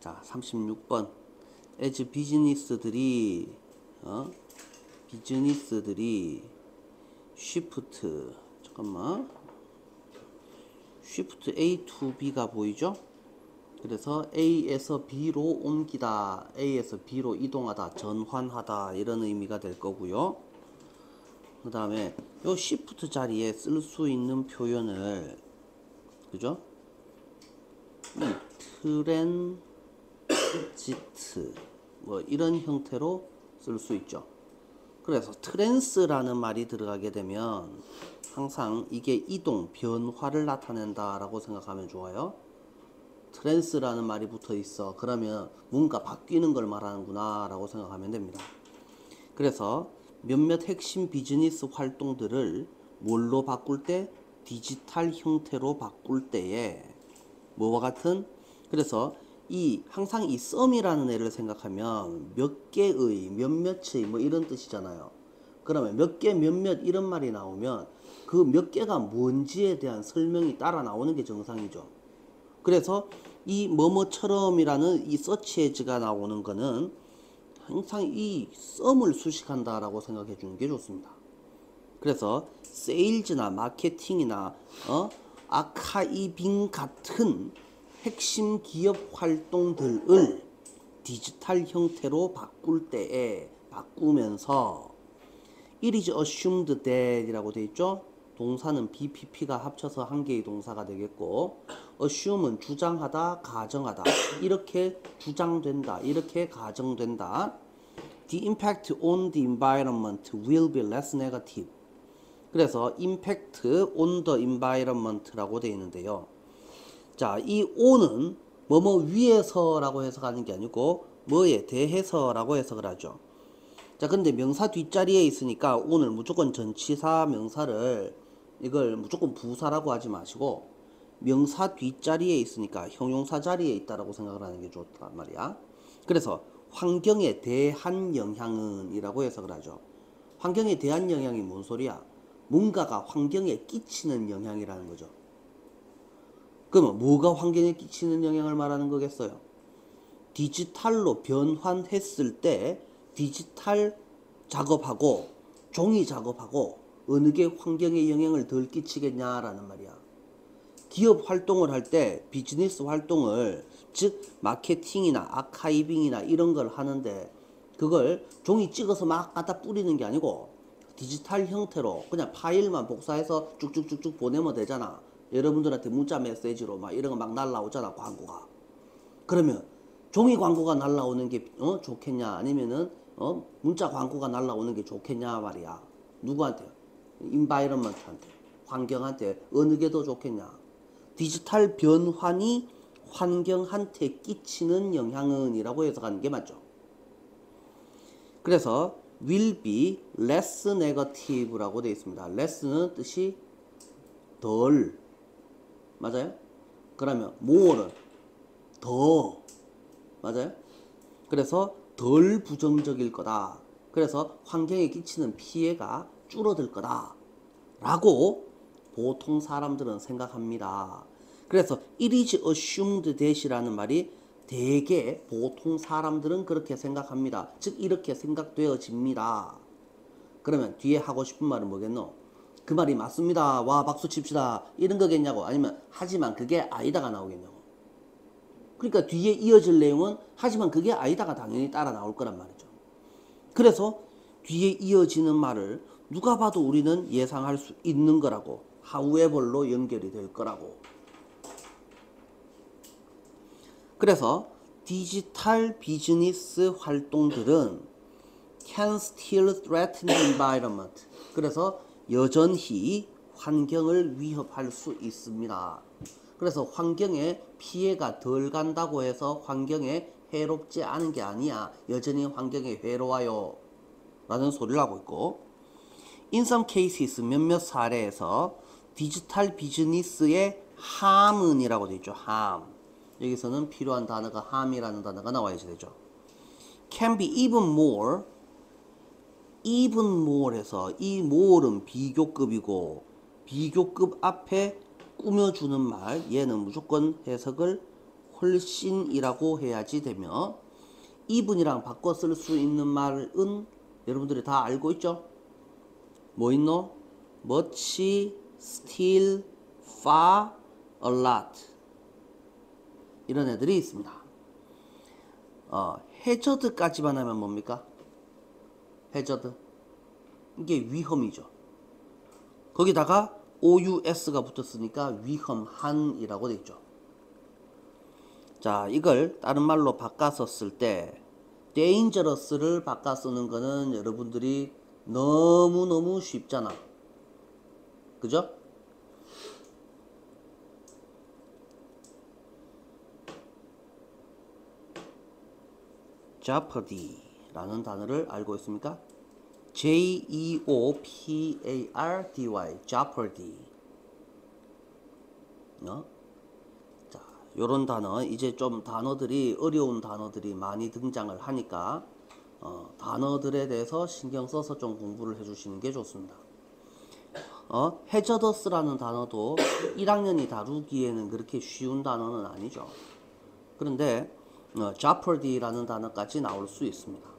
자, 36번. as 비즈니스들이 shift A to B가 보이죠? 그래서 A에서 B로 옮기다, A에서 B로 이동하다, 전환하다 이런 의미가 될 거고요. 그 다음에 요 shift 자리에 쓸 수 있는 표현을, 그죠? 트랜지트 뭐 이런 형태로 쓸 수 있죠. 그래서 트랜스라는 말이 들어가게 되면 항상 이게 이동, 변화를 나타낸다 라고 생각하면 좋아요. 트랜스라는 말이 붙어 있어. 그러면 뭔가 바뀌는 걸 말하는구나 라고 생각하면 됩니다. 그래서 몇몇 핵심 비즈니스 활동들을 뭘로 바꿀 때? 디지털 형태로 바꿀 때에 뭐와 같은? 그래서 항상 이 썸이라는 애를 생각하면 몇 개의, 몇몇의 뭐 이런 뜻이잖아요. 그러면 몇 개, 몇몇 이런 말이 나오면 그 몇 개가 뭔지에 대한 설명이 따라 나오는 게 정상이죠. 그래서 이 뭐뭐처럼이라는 이 서치에즈가 나오는 거는 항상 이 썸을 수식한다라고 생각해 주는 게 좋습니다. 그래서 세일즈나 마케팅이나 아카이빙 같은 핵심 기업 활동들을 디지털 형태로 바꿀 때에 바꾸면서 it is assumed that 이라고 되어 있죠. 동사는 BPP가 합쳐서 한 개의 동사가 되겠고, assume은 주장하다, 가정하다, 이렇게 주장된다, 이렇게 가정된다. The impact on the environment will be less negative. 그래서 impact on the environment라고 되어 있는데요. 자, 이 on은 뭐뭐 위에서라고 해석하는 게 아니고 뭐에 대해서라고 해석을 하죠. 자, 근데 명사 뒷자리에 있으니까 오늘 무조건 전치사 명사를 이걸 무조건 부사라고 하지 마시고 명사 뒷자리에 있으니까 형용사 자리에 있다라고 생각을 하는 게 좋단 말이야. 그래서 환경에 대한 영향은 이라고 해석을 하죠. 환경에 대한 영향이 뭔 소리야? 뭔가가 환경에 끼치는 영향이라는 거죠. 그러면 뭐가 환경에 끼치는 영향을 말하는 거겠어요? 디지털로 변환했을 때 디지털 작업하고 종이 작업하고 어느 게 환경에 영향을 덜 끼치겠냐라는 말이야. 기업 활동을 할 때 비즈니스 활동을, 즉 마케팅이나 아카이빙이나 이런 걸 하는데 그걸 종이 찍어서 막 갖다 뿌리는 게 아니고 디지털 형태로 그냥 파일만 복사해서 쭉쭉쭉쭉 보내면 되잖아. 여러분들한테 문자 메시지로 막 이런 거 막 날라오잖아, 광고가. 그러면 종이 광고가 날라오는 게 좋겠냐, 아니면은 문자 광고가 날라오는 게 좋겠냐 말이야. 누구한테? 인바이러먼트한테, 환경한테 어느 게 더 좋겠냐? 디지털 변환이 환경한테 끼치는 영향은 이라고 해석하는 게 맞죠. 그래서 will be less negative라고 되어 있습니다. less는 뜻이 덜, 맞아요? 그러면 more는 더, 맞아요? 그래서 덜 부정적일 거다. 그래서 환경에 끼치는 피해가 줄어들 거다 라고 보통 사람들은 생각합니다. 그래서 it is assumed that이라는 말이 대개 보통 사람들은 그렇게 생각합니다. 즉 이렇게 생각되어집니다. 그러면 뒤에 하고 싶은 말은 뭐겠노? 그 말이 맞습니다. 와 박수 칩시다. 이런 거겠냐고, 아니면 하지만 그게 아니다가 나오겠냐고. 그러니까 뒤에 이어질 내용은 하지만 그게 아니다가 당연히 따라 나올 거란 말이죠. 그래서 뒤에 이어지는 말을 누가 봐도 우리는 예상할 수 있는 거라고, however로 연결이 될 거라고. 그래서 디지털 비즈니스 활동들은 can still threaten the environment. 그래서 여전히 환경을 위협할 수 있습니다. 그래서 환경에 피해가 덜 간다고 해서 환경에 해롭지 않은 게 아니야. 여전히 환경에 해로워요 라는 소리를 하고 있고, in some cases 몇몇 사례에서 디지털 비즈니스의 harm은 이라고 되어 있죠. harm. 여기서는 필요한 단어가 harm이라는 단어가 나와야지 되죠. can be even more 해서 이 more는 비교급이고 비교급 앞에 꾸며주는 말, 얘는 무조건 해석을 훨씬이라고 해야지 되며 even이랑 바꿔 쓸 수 있는 말은 여러분들이 다 알고 있죠? 뭐 있노? much, still, far, a lot 이런 애들이 있습니다. hazard까지만 하면 뭡니까? hazard 이게 위험이죠. 거기다가 OUS가 붙었으니까 위험한이라고 돼 있죠. 자, 이걸 다른 말로 바꿔서 쓸 때 dangerous를 바꿔 쓰는 거는 여러분들이 너무너무 쉽잖아. 그죠? jeopardy라는 단어를 알고 있습니까? Jeopardy, jeopardy. 자, 요런 단어, 이제 좀 단어들이, 어려운 단어들이 많이 등장을 하니까, 단어들에 대해서 신경 써서 좀 공부를 해주시는 게 좋습니다. hazardous라는 단어도 1학년이 다루기에는 그렇게 쉬운 단어는 아니죠. 그런데, jeopardy라는 단어까지 나올 수 있습니다.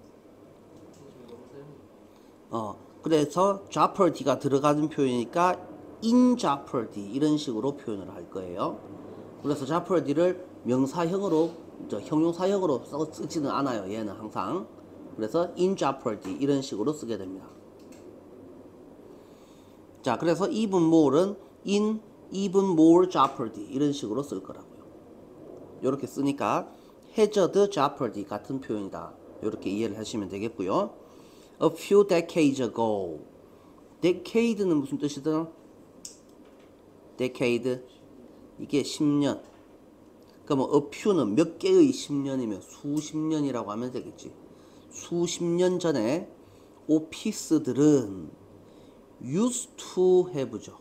그래서 jeopardy가 들어가는 표현이니까 in jeopardy 이런 식으로 표현을 할 거예요. 그래서 jeopardy를 명사형으로, 형용사형으로 쓰지는 않아요. 얘는 항상. 그래서 in jeopardy 이런 식으로 쓰게 됩니다. 자, 그래서 even more는 in even more jeopardy 이런 식으로 쓸 거라고요. 이렇게 쓰니까 hazard, jeopardy 같은 표현이다. 이렇게 이해를 하시면 되겠고요. A few decades ago. decade는 무슨 뜻이든? decade. 이게 10년. 그러면 a few는 몇 개의 10년이면 수십 년이라고 하면 되겠지. 수십 년 전에 오피스들은 used to have죠.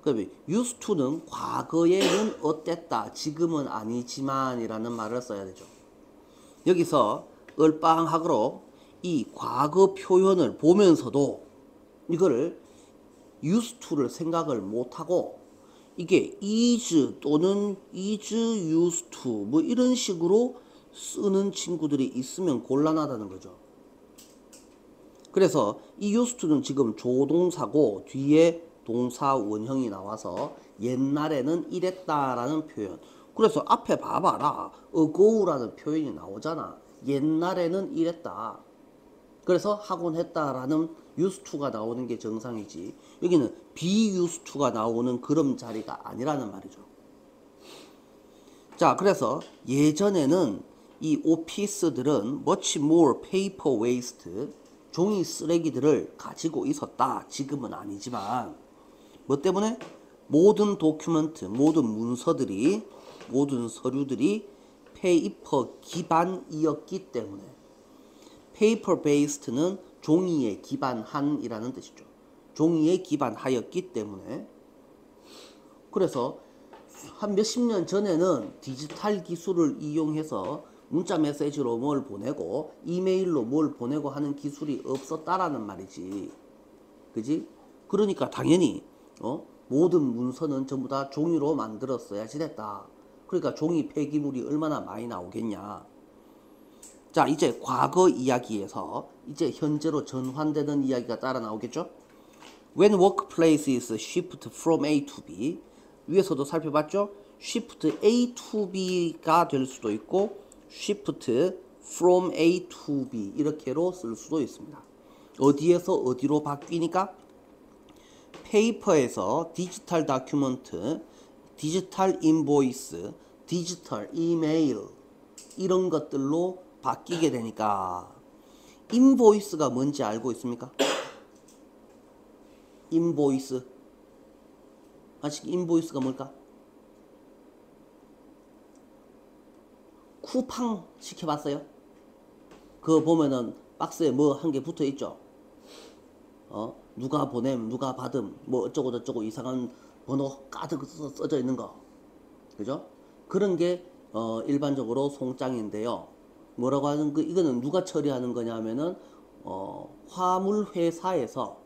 그러면 used to는 과거에는 어땠다, 지금은 아니지만 이라는 말을 써야 되죠. 여기서 얼빵하고로 이 과거 표현을 보면서도 이거를 used to를 생각을 못하고 이게 is 또는 is used to 뭐 이런 식으로 쓰는 친구들이 있으면 곤란하다는 거죠. 그래서 이 used to는 지금 조동사고 뒤에 동사 원형이 나와서 옛날에는 이랬다라는 표현. 그래서 앞에 봐봐라. ago라는 표현이 나오잖아. 옛날에는 이랬다. 그래서 하곤 했다라는 used to가 나오는 게 정상이지. 여기는 be used to가 나오는 그런 자리가 아니라는 말이죠. 자, 그래서 예전에는 이 오피스들은 much more paper waste, 종이 쓰레기들을 가지고 있었다. 지금은 아니지만 뭐 때문에? 모든 도큐멘트, 모든 문서들이, 모든 서류들이 페이퍼 기반이었기 때문에 paper based는 종이에 기반한이라는 뜻이죠. 종이에 기반하였기 때문에. 그래서 한 몇십 년 전에는 디지털 기술을 이용해서 문자 메시지로 뭘 보내고 이메일로 뭘 보내고 하는 기술이 없었다라는 말이지. 그지? 그러니까 당연히 모든 문서는 전부 다 종이로 만들었어야지 됐다. 그러니까 종이 폐기물이 얼마나 많이 나오겠냐. 자, 이제 과거 이야기에서 이제 현재로 전환되는 이야기가 따라 나오겠죠? When workplace is shift from A to B, 위에서도 살펴봤죠? shift A to B가 될 수도 있고 shift from A to B 이렇게로 쓸 수도 있습니다. 어디에서 어디로 바뀌니까? 페이퍼에서 디지털 다큐멘트, 디지털 인보이스, 디지털 이메일 이런 것들로 바뀌게 되니까 인보이스가 뭔지 알고 있습니까? 인보이스. 아직 인보이스가 뭘까? 쿠팡 시켜봤어요? 그거 보면은 박스에 뭐 한 개 붙어 있죠? 누가 보냄, 누가 받음, 뭐 어쩌고 저쩌고 이상한 번호 가득 써져 있는 거. 그죠? 그런 게 일반적으로 송장인데요. 뭐라고 하는 이거는 누가 처리하는 거냐면은 화물 회사에서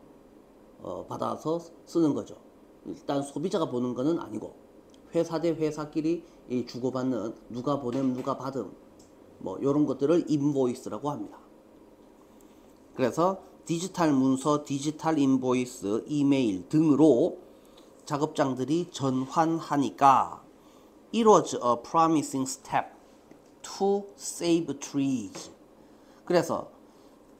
받아서 쓰는 거죠. 일단 소비자가 보는 거는 아니고 회사 대 회사끼리 이 주고받는 누가 보냄 누가 받음 뭐 이런 것들을 인보이스라고 합니다. 그래서 디지털 문서, 디지털 인보이스, 이메일 등으로 작업장들이 전환하니까 It was a promising step to save trees. 그래서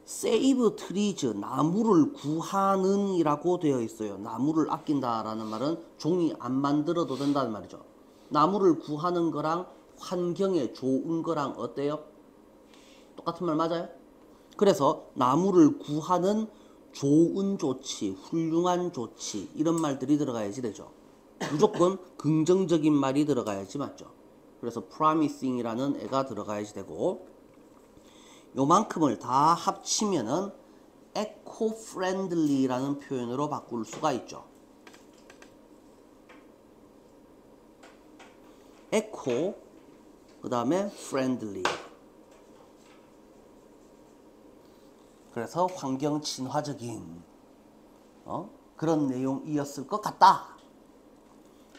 save trees, 나무를 구하는 이라고 되어 있어요. 나무를 아낀다라는 말은 종이 안 만들어도 된다는 말이죠. 나무를 구하는 거랑 환경에 좋은 거랑 어때요? 똑같은 말 맞아요? 그래서 나무를 구하는 좋은 조치, 훌륭한 조치 이런 말들이 들어가야지 되죠. 무조건 긍정적인 말이 들어가야지 맞죠. 그래서 promising이라는 애가 들어가야지 되고 요만큼을 다 합치면은 eco-friendly라는 표현으로 바꿀 수가 있죠. eco 그 다음에 friendly. 그래서 환경 친화적인 그런 내용이었을 것 같다.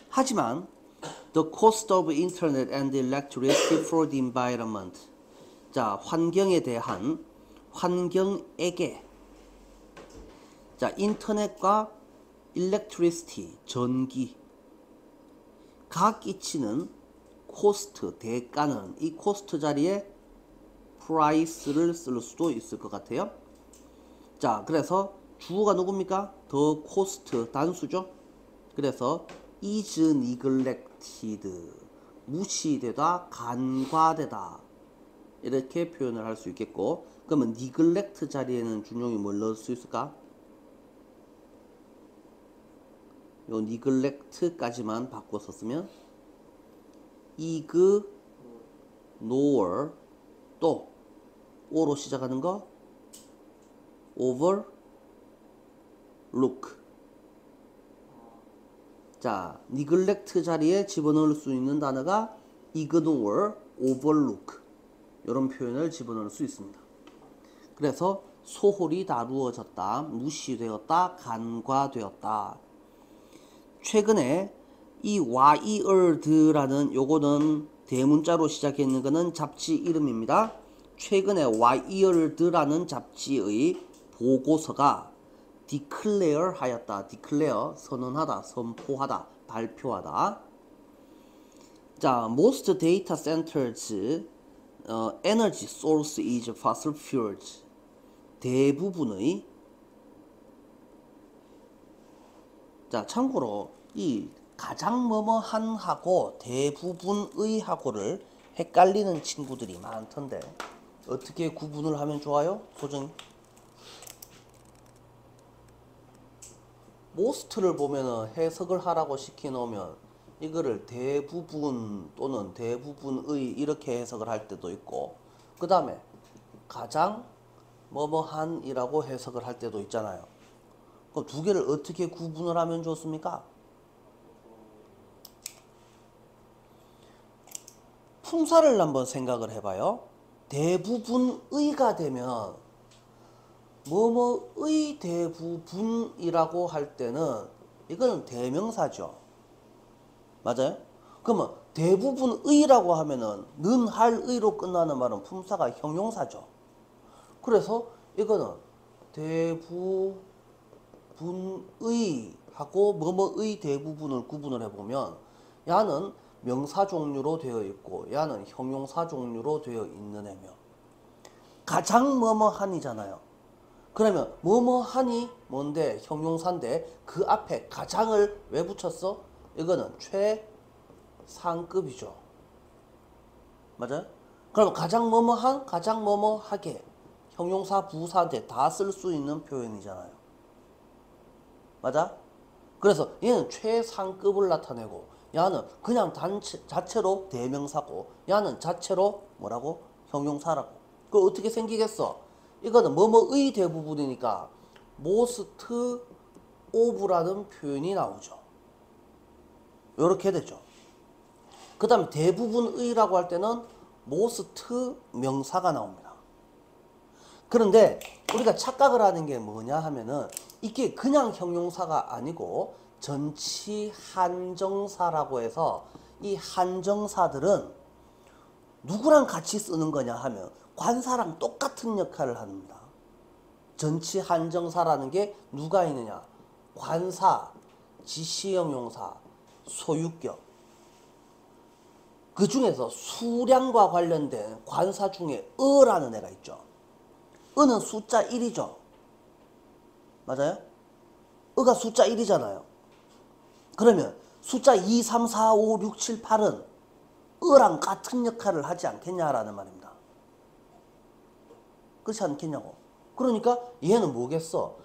하지만 the cost of internet and electricity for the environment. 자, 환경에 대한 환경에게 자, 인터넷과 electricity, 전기가 끼치는 코스트, 대가는 이 코스트 자리에 price를 쓸 수도 있을 것 같아요. 자, 그래서 주어가 누굽니까? the cost 단수죠. 그래서 is neglected 무시되다, 간과되다 이렇게 표현을 할 수 있겠고 그러면 neglect 자리에는 준용이 뭘 넣을 수 있을까? 요 neglect까지만 바꿔서 쓰면 ignore 또 o로 시작하는 거 overlook. 자, neglect 자리에 집어넣을 수 있는 단어가 ignore, overlook 이런 표현을 집어넣을 수 있습니다. 그래서 소홀히 다루어졌다, 무시되었다, 간과되었다. 최근에 이 와이어드라는 요거는 대문자로 시작했는 거는 잡지 이름입니다. 최근에 와이어드라는 잡지의 보고서가 declare 하였다. declare 선언하다, 선포하다, 발표하다. 자, most data centers energy source is fossil fuels. 대부분의 자, 참고로 이 가장 뭐뭐한 하고 대부분의 하고를 헷갈리는 친구들이 많던데 어떻게 구분을 하면 좋아요? 소정이? most를 보면은 해석을 하라고 시켜놓으면 이거를 대부분 또는 대부분의 이렇게 해석을 할 때도 있고 그 다음에 가장 뭐뭐한 이라고 해석을 할 때도 있잖아요. 그럼 두 개를 어떻게 구분을 하면 좋습니까? 품사를 한번 생각을 해봐요. 대부분의가 되면 뭐뭐의 대부분이라고 할 때는 이거는 대명사죠. 맞아요? 그러면 대부분의라고 하면은 는 할의로 끝나는 말은 품사가 형용사죠. 그래서 이거는 대부분의 하고 뭐뭐의 대부분을 구분을 해보면 야는 명사 종류로 되어 있고 야는 형용사 종류로 되어 있는 애며 가장 뭐뭐한이잖아요. 그러면 뭐뭐한이 뭔데 형용사인데 그 앞에 가장을 왜 붙였어? 이거는 최상급이죠. 맞아요? 그럼 가장 뭐뭐한, 가장 뭐뭐하게 형용사 부사인데 다 쓸 수 있는 표현이잖아요. 맞아? 그래서 얘는 최상급을 나타내고 야는 그냥 자체로 대명사고 야는 자체로 뭐라고? 형용사라고. 그 어떻게 생기겠어? 이거는 뭐뭐의 대부분이니까 most of라는 표현이 나오죠. 이렇게 되죠. 그 다음에 대부분의라고 할 때는 most 명사가 나옵니다. 그런데 우리가 착각을 하는 게 뭐냐 하면은 이게 그냥 형용사가 아니고 전치 한정사라고 해서 이 한정사들은 누구랑 같이 쓰는 거냐 하면 관사랑 똑같은 역할을 합니다. 전치 한정사라는 게 누가 있느냐? 관사, 지시형용사, 소유격. 그 중에서 수량과 관련된 관사 중에 어라는 애가 있죠. 어는 숫자 1이죠. 맞아요? 어가 숫자 1이잖아요. 그러면 숫자 2, 3, 4, 5, 6, 7, 8은 어랑 같은 역할을 하지 않겠냐라는 말입니다. 그렇지 않겠냐고. 그러니까 얘는 뭐겠어?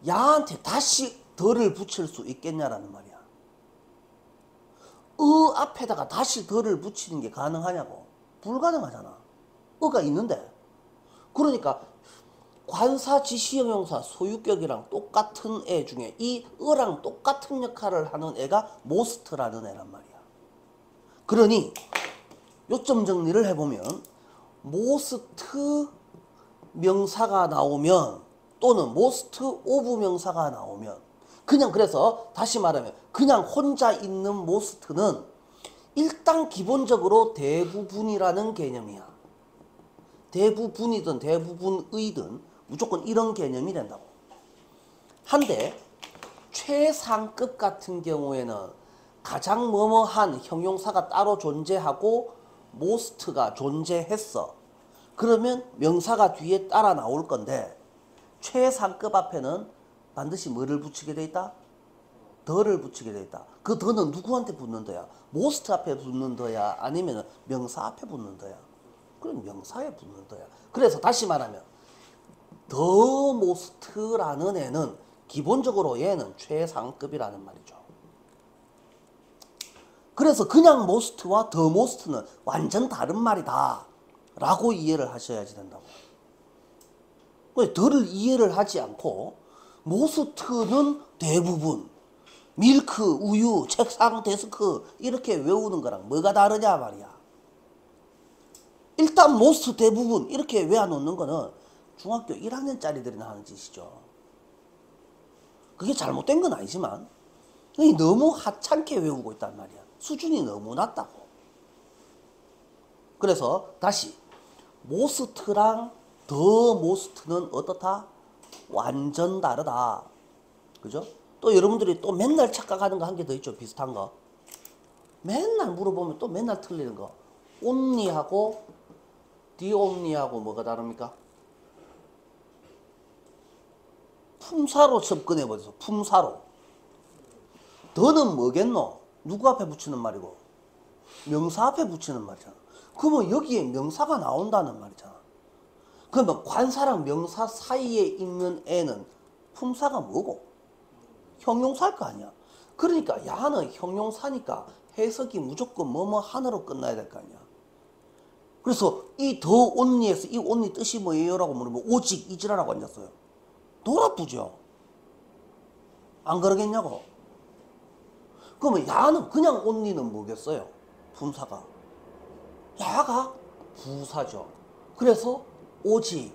야한테 다시 덜을 붙일 수 있겠냐라는 말이야. 앞에다가 다시 덜을 붙이는 게 가능하냐고. 불가능하잖아. 어가 있는데. 그러니까 관사, 지시형용사, 소유격이랑 똑같은 애 중에 이 어랑 똑같은 역할을 하는 애가 most라는 애란 말이야. 그러니 요점 정리를 해보면 most 명사가 나오면 또는 most of 명사가 나오면 그냥 그래서 다시 말하면 그냥 혼자 있는 most는 일단 기본적으로 대부분이라는 개념이야. 대부분이든 대부분의든 무조건 이런 개념이 된다고. 한데 최상급 같은 경우에는 가장 뭐뭐한 형용사가 따로 존재하고 most가 존재했어. 그러면 명사가 뒤에 따라 나올 건데 최상급 앞에는 반드시 뭐를 붙이게 돼 있다? 더를 붙이게 돼 있다. 그 더는 누구한테 붙는 더야? most 앞에 붙는 더야? 아니면 명사 앞에 붙는 더야? 그럼 명사에 붙는 더야. 그래서 다시 말하면 the most라는 애는 기본적으로 얘는 최상급이라는 말이죠. 그래서 그냥 most와 the most는 완전 다른 말이다 라고 이해를 하셔야지 된다고. 더를 이해를 하지 않고 most는 대부분, 밀크, 우유, 책상, 데스크 이렇게 외우는 거랑 뭐가 다르냐 말이야. 일단 most 대부분 이렇게 외워놓는 거는 중학교 1학년짜리들이나 하는 짓이죠. 그게 잘못된 건 아니지만 너무 하찮게 외우고 있단 말이야. 수준이 너무 낮다고. 그래서 다시 most랑 the most는 어떻다? 완전 다르다. 그죠? 또 여러분들이 또 맨날 착각하는 거 한 개 더 있죠. 비슷한 거. 맨날 물어보면 또 맨날 틀리는 거. only하고 the only하고 뭐가 다릅니까? 품사로 접근해버려서 품사로. 더는 뭐겠노? 누구 앞에 붙이는 말이고? 명사 앞에 붙이는 말이잖아. 그러면 여기에 명사가 나온다는 말이잖아. 그러면 관사랑 명사 사이에 있는 애는 품사가 뭐고? 형용사일 거 아니야. 그러니까 야는 형용사니까 해석이 무조건 뭐뭐 하나로 끝나야 될 거 아니야. 그래서 이 더 온리에서 이 온리 뜻이 뭐예요? 라고 물으면 오직 이지라라고 앉았어요. 돌아쁘죠. 안 그러겠냐고. 그러면 야는 그냥 온리는 뭐겠어요? 품사가. 야가 부사죠. 그래서 오직,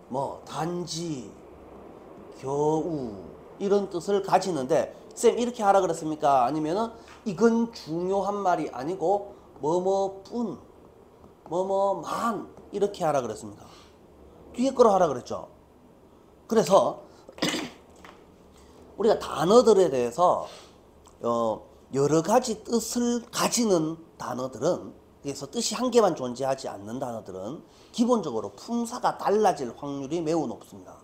뭐 단지, 겨우 이런 뜻을 가지는데 쌤 이렇게 하라 그랬습니까? 아니면은 이건 중요한 말이 아니고 뭐뭐뿐, 뭐뭐만 이렇게 하라 그랬습니까? 뒤에 거로 하라 그랬죠. 그래서 우리가 단어들에 대해서 여러 가지 뜻을 가지는 단어들은, 그래서 뜻이 한 개만 존재하지 않는 단어들은 기본적으로 품사가 달라질 확률이 매우 높습니다.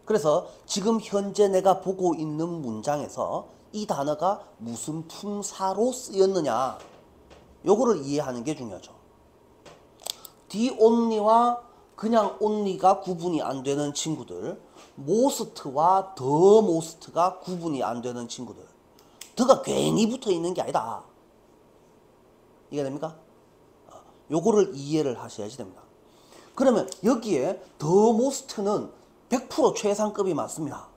그래서 지금 현재 내가 보고 있는 문장에서 이 단어가 무슨 품사로 쓰였느냐, 요거를 이해하는 게 중요하죠. the only와 그냥 only가 구분이 안 되는 친구들, most와 the most가 구분이 안 되는 친구들, 더가 괜히 붙어 있는 게 아니다. 이해가 됩니까? 요거를 이해를 하셔야지 됩니다. 그러면 여기에 the most는 100% 최상급이 맞습니다.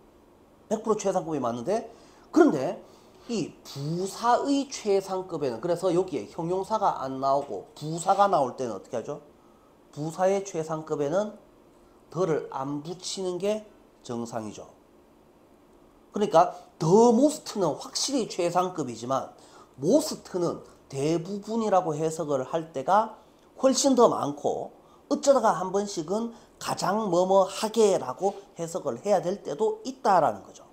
100% 최상급이 맞는데, 그런데 이 부사의 최상급에는, 그래서 여기에 형용사가 안 나오고 부사가 나올 때는 어떻게 하죠? 부사의 최상급에는 더를 안 붙이는 게 정상이죠. 그러니까 더 모스트는 확실히 최상급이지만 모스트는 대부분이라고 해석을 할 때가 훨씬 더 많고 어쩌다가 한 번씩은 가장 뭐뭐 하게라고 해석을 해야 될 때도 있다라는 거죠.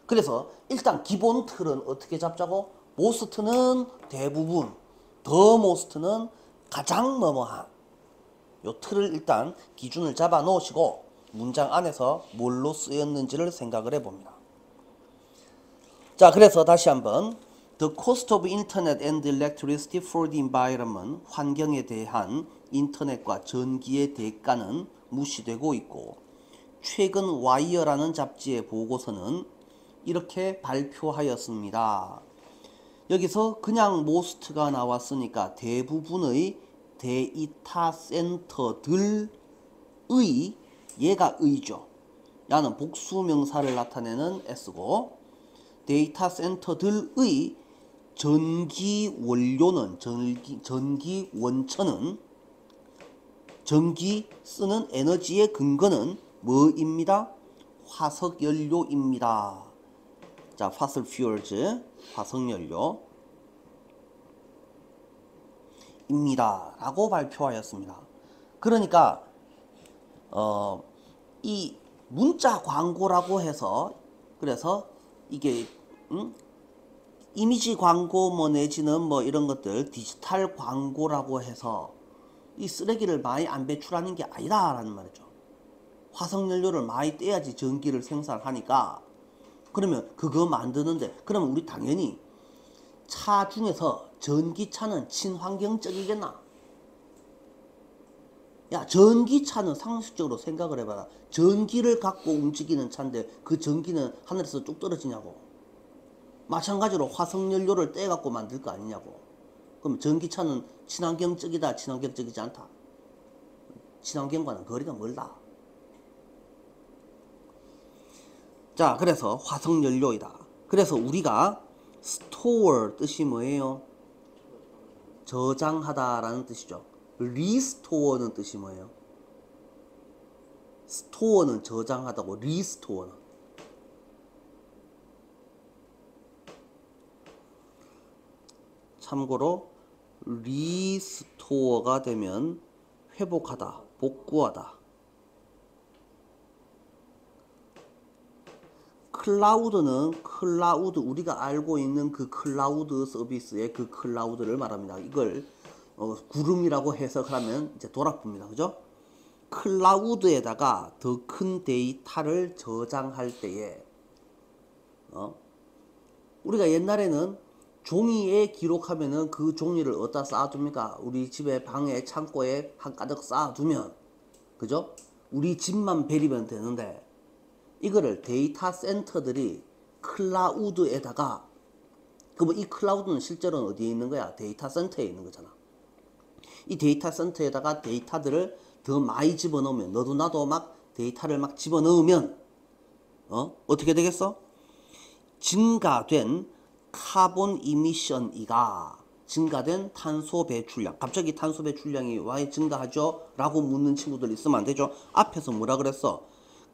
그래서 일단 기본 틀은 어떻게 잡자고? 모스트는 대부분, 더 모스트는 가장 뭐뭐한. 요 틀을 일단 기준을 잡아 놓으시고 문장 안에서 뭘로 쓰였는지를 생각을 해봅니다. 자, 그래서 다시 한번 The cost of internet and electricity for the environment, 환경에 대한 인터넷과 전기의 대가는 무시되고 있고 최근 와이어라는 잡지의 보고서는 이렇게 발표하였습니다. 여기서 그냥 most가 나왔으니까 대부분의 데이터 센터들의, 얘가 의죠. 야는 복수명사를 나타내는 s고 데이터 센터들의 전기 원료는 전기 원천은 전기 쓰는 에너지의 근거는 뭐입니다? 화석연료입니다. 자, fossil fuels, 화석연료 입니다 라고 발표하였습니다. 그러니까 이 문자 광고라고 해서 그래서 이게 이미지 광고 뭐 내지는 뭐 이런 것들 디지털 광고라고 해서 이 쓰레기를 많이 안 배출하는 게 아니다 라는 말이죠. 화석연료를 많이 떼야지 전기를 생산하니까 그러면 그거 만드는데 그러면 우리 당연히 차 중에서 전기차는 친환경적이겠나? 야, 전기차는 상식적으로 생각을 해봐라. 전기를 갖고 움직이는 차인데 그 전기는 하늘에서 뚝 떨어지냐고. 마찬가지로 화석연료를 떼갖고 만들 거 아니냐고. 그럼 전기차는 친환경적이다, 친환경적이지 않다. 친환경과는 거리가 멀다. 자, 그래서 화석연료이다. 그래서 우리가 store 뜻이 뭐예요? 저장하다라는 뜻이죠. 리스토어는 뜻이 뭐예요? 스토어는 저장하다고, 리스토어는 참고로 리스토어가 되면 회복하다, 복구하다. 클라우드는 클라우드, 우리가 알고 있는 그 클라우드 서비스의 그 클라우드를 말합니다. 이걸 구름이라고 해석하면 이제 돌아봅니다. 그죠? 클라우드에다가 더 큰 데이터를 저장할 때에 우리가 옛날에는 종이에 기록하면은 그 종이를 어디다 쌓아둡니까? 우리 집에 방에 창고에 한가득 쌓아두면, 그죠? 우리 집만 베리면 되는데 이거를 데이터 센터들이 클라우드에다가, 그러면 이 클라우드는 실제로는 어디에 있는 거야? 데이터 센터에 있는 거잖아. 이 데이터 센터에다가 데이터들을 더 많이 집어넣으면, 너도 나도 막 데이터를 막 집어넣으면 어떻게 되겠어? 증가된 카본 이미션이가, 증가된 탄소 배출량. 갑자기 탄소 배출량이 왜 증가하죠? 라고 묻는 친구들 있으면 안 되죠. 앞에서 뭐라 그랬어?